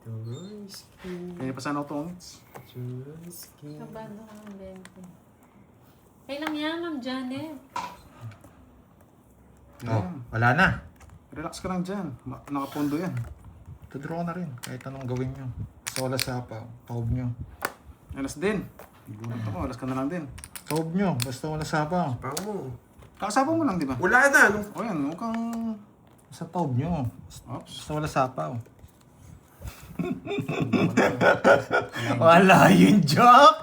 Turoyski. Kaya pa sana ako tongits. Turoyski. Kabado ka ng 20. Kailang yan, Ma'am Janet. Oh, wala na. Relax ka lang dyan. Nakapondo yan. Tudraw na rin. Kahit anong gawin nyo. Basta wala sapa. Taob nyo. Alas din. Bunot ako, alas ka na lang din. Taob nyo. Basta wala sapa. Pa mo. Kakasapa mo lang, di ba? Wala na. Nung O yan, mukhang... Basta taob nyo. Oops. Basta wala sapa. Wala yung joke.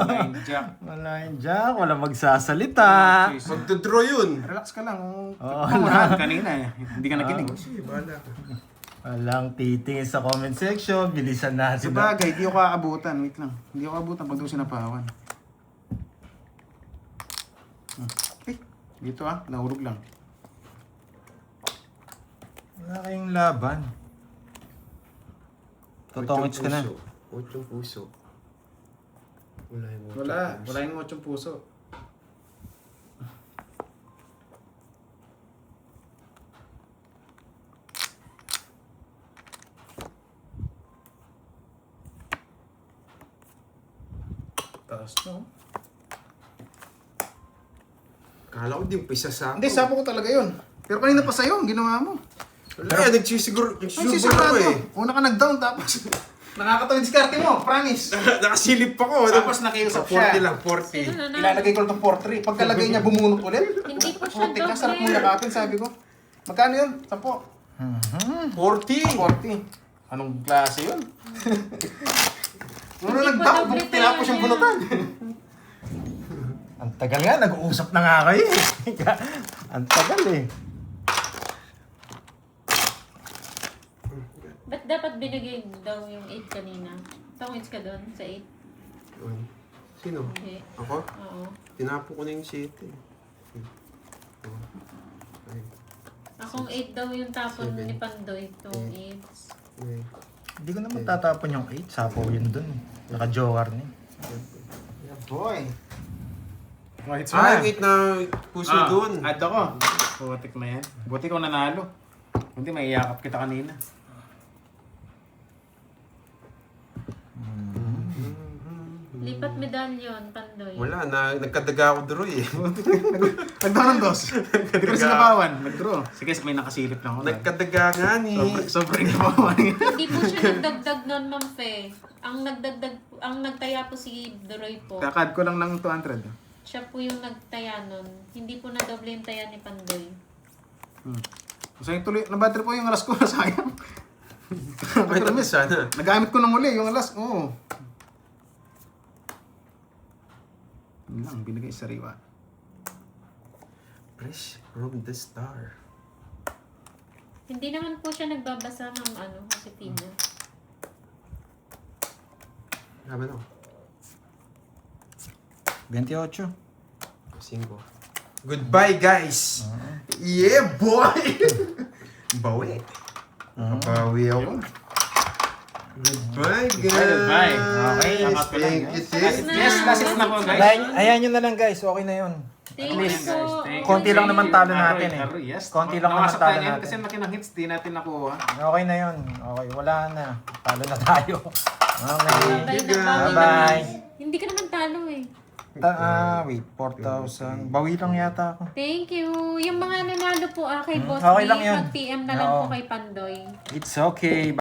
Nine jack. Wala yung joke. Wala magsasalita. magdodraw yun. Relax ka lang. Oo, Unahan kanina eh. Hindi ka nakinig. Sige, bahala ka. Walang titingin sa comment section. Bilisan natin. Sa bagay, di ako kaabutan. Wait lang. Hindi ako kaabutan pag doon sinapawan. Eh, dito ah. Nahurog lang. Wala kayong laban. Totongits ka na. Ochong puso. Wala yung ochong Wala. puso. Wala yung 8 puso. Taas no? Kala ko di umpisa sa Hindi, sapo ko talaga yun. Pero kanina pa sa'yo, ang ginawa mo. Wala, nagsisiguro Ay, ako sisirado. eh. Una ka nag-down, tapos nakakatawa yung diskarte mo, promise. Nakasilip ako. Tapos nakiusap siya. 40 lang, Sino 40. na na? Ilalagay ko lang itong 4-3. Pagkalagay niya, bumunot ulit. Hindi po siya Putik ka, sarap mo doble. yakapin, sabi ko. Magkano yun? 10. 40. 40. Anong klase yun? Ano Hindi nag-down? po doble Tinapos yung tayo bunutan. Ang tagal nga. Nag-uusap na nga kayo eh. Ang tagal eh. Ba't dapat binigay daw yung 8 kanina? Tongits ka doon sa 8? Sino? Hindi. Ako? Oo. Tinapo ko na yung 7. Akong 8 daw yung tapon Seven. ni Pandoy. Itong 8. Hindi ko naman tatapon yung 8. Sapo yun dun. Naka-joker na eh. Yeah, boy. Wait, Yung 8 na puso dun. Add ako. Putik na yan. Buti ko nanalo. Hindi, may iyakap kita kanina. Lipat medalyon, Pandoy. Wala, nagkadaga ako draw eh. Nag-draw ng dos. Hindi ko sinabawan. Nag-draw. Sige, may nakasilip lang ako. Nagkadaga nga ni. Sobrang nabawan. Hindi po siya nagdagdag nun, Ma'am Fe. Ang nagtaya po si Duroy po. Kakad ko lang ng 200. Siya po yung nagtaya nun. Hindi po na doble yung taya ni Pandoy. Kasi tuloy, nabattery po yung alas ko. Sayang. May tapos sana. Nagamit ko na muli yung alas. Oo. Yun lang, binigay sa riwa. Fresh from the star. Hindi naman po siya nagbabasa ng Josefina. Laban ako. 28. 5. Goodbye, guys! Yeah, boy! Bawi. Nakabawi ako. Goodbye, guys! Goodbye. Okay. Thank you, thank you. Yes, last na po guys. Ayan nyo na lang guys. Okay na yun. Thank least, you guys, po. thank you. Konti lang naman talo natin eh. Aroy, yes. Konti lang naman Nawasak talo tayo ngayon natin. kasi laki ng hits, di natin nakuha. Okay na yun. Okay. Wala na. Talo na tayo. Okay. Bye na, bawi Bye-bye. naman. Hindi ka naman talo eh. Wait. 4,000. Bawi lang yata ako. Thank you. Yung mga nanalo po kay Boss okay B, lang yun. mag-PM na lang Oo. po kay Pandoy. It's okay.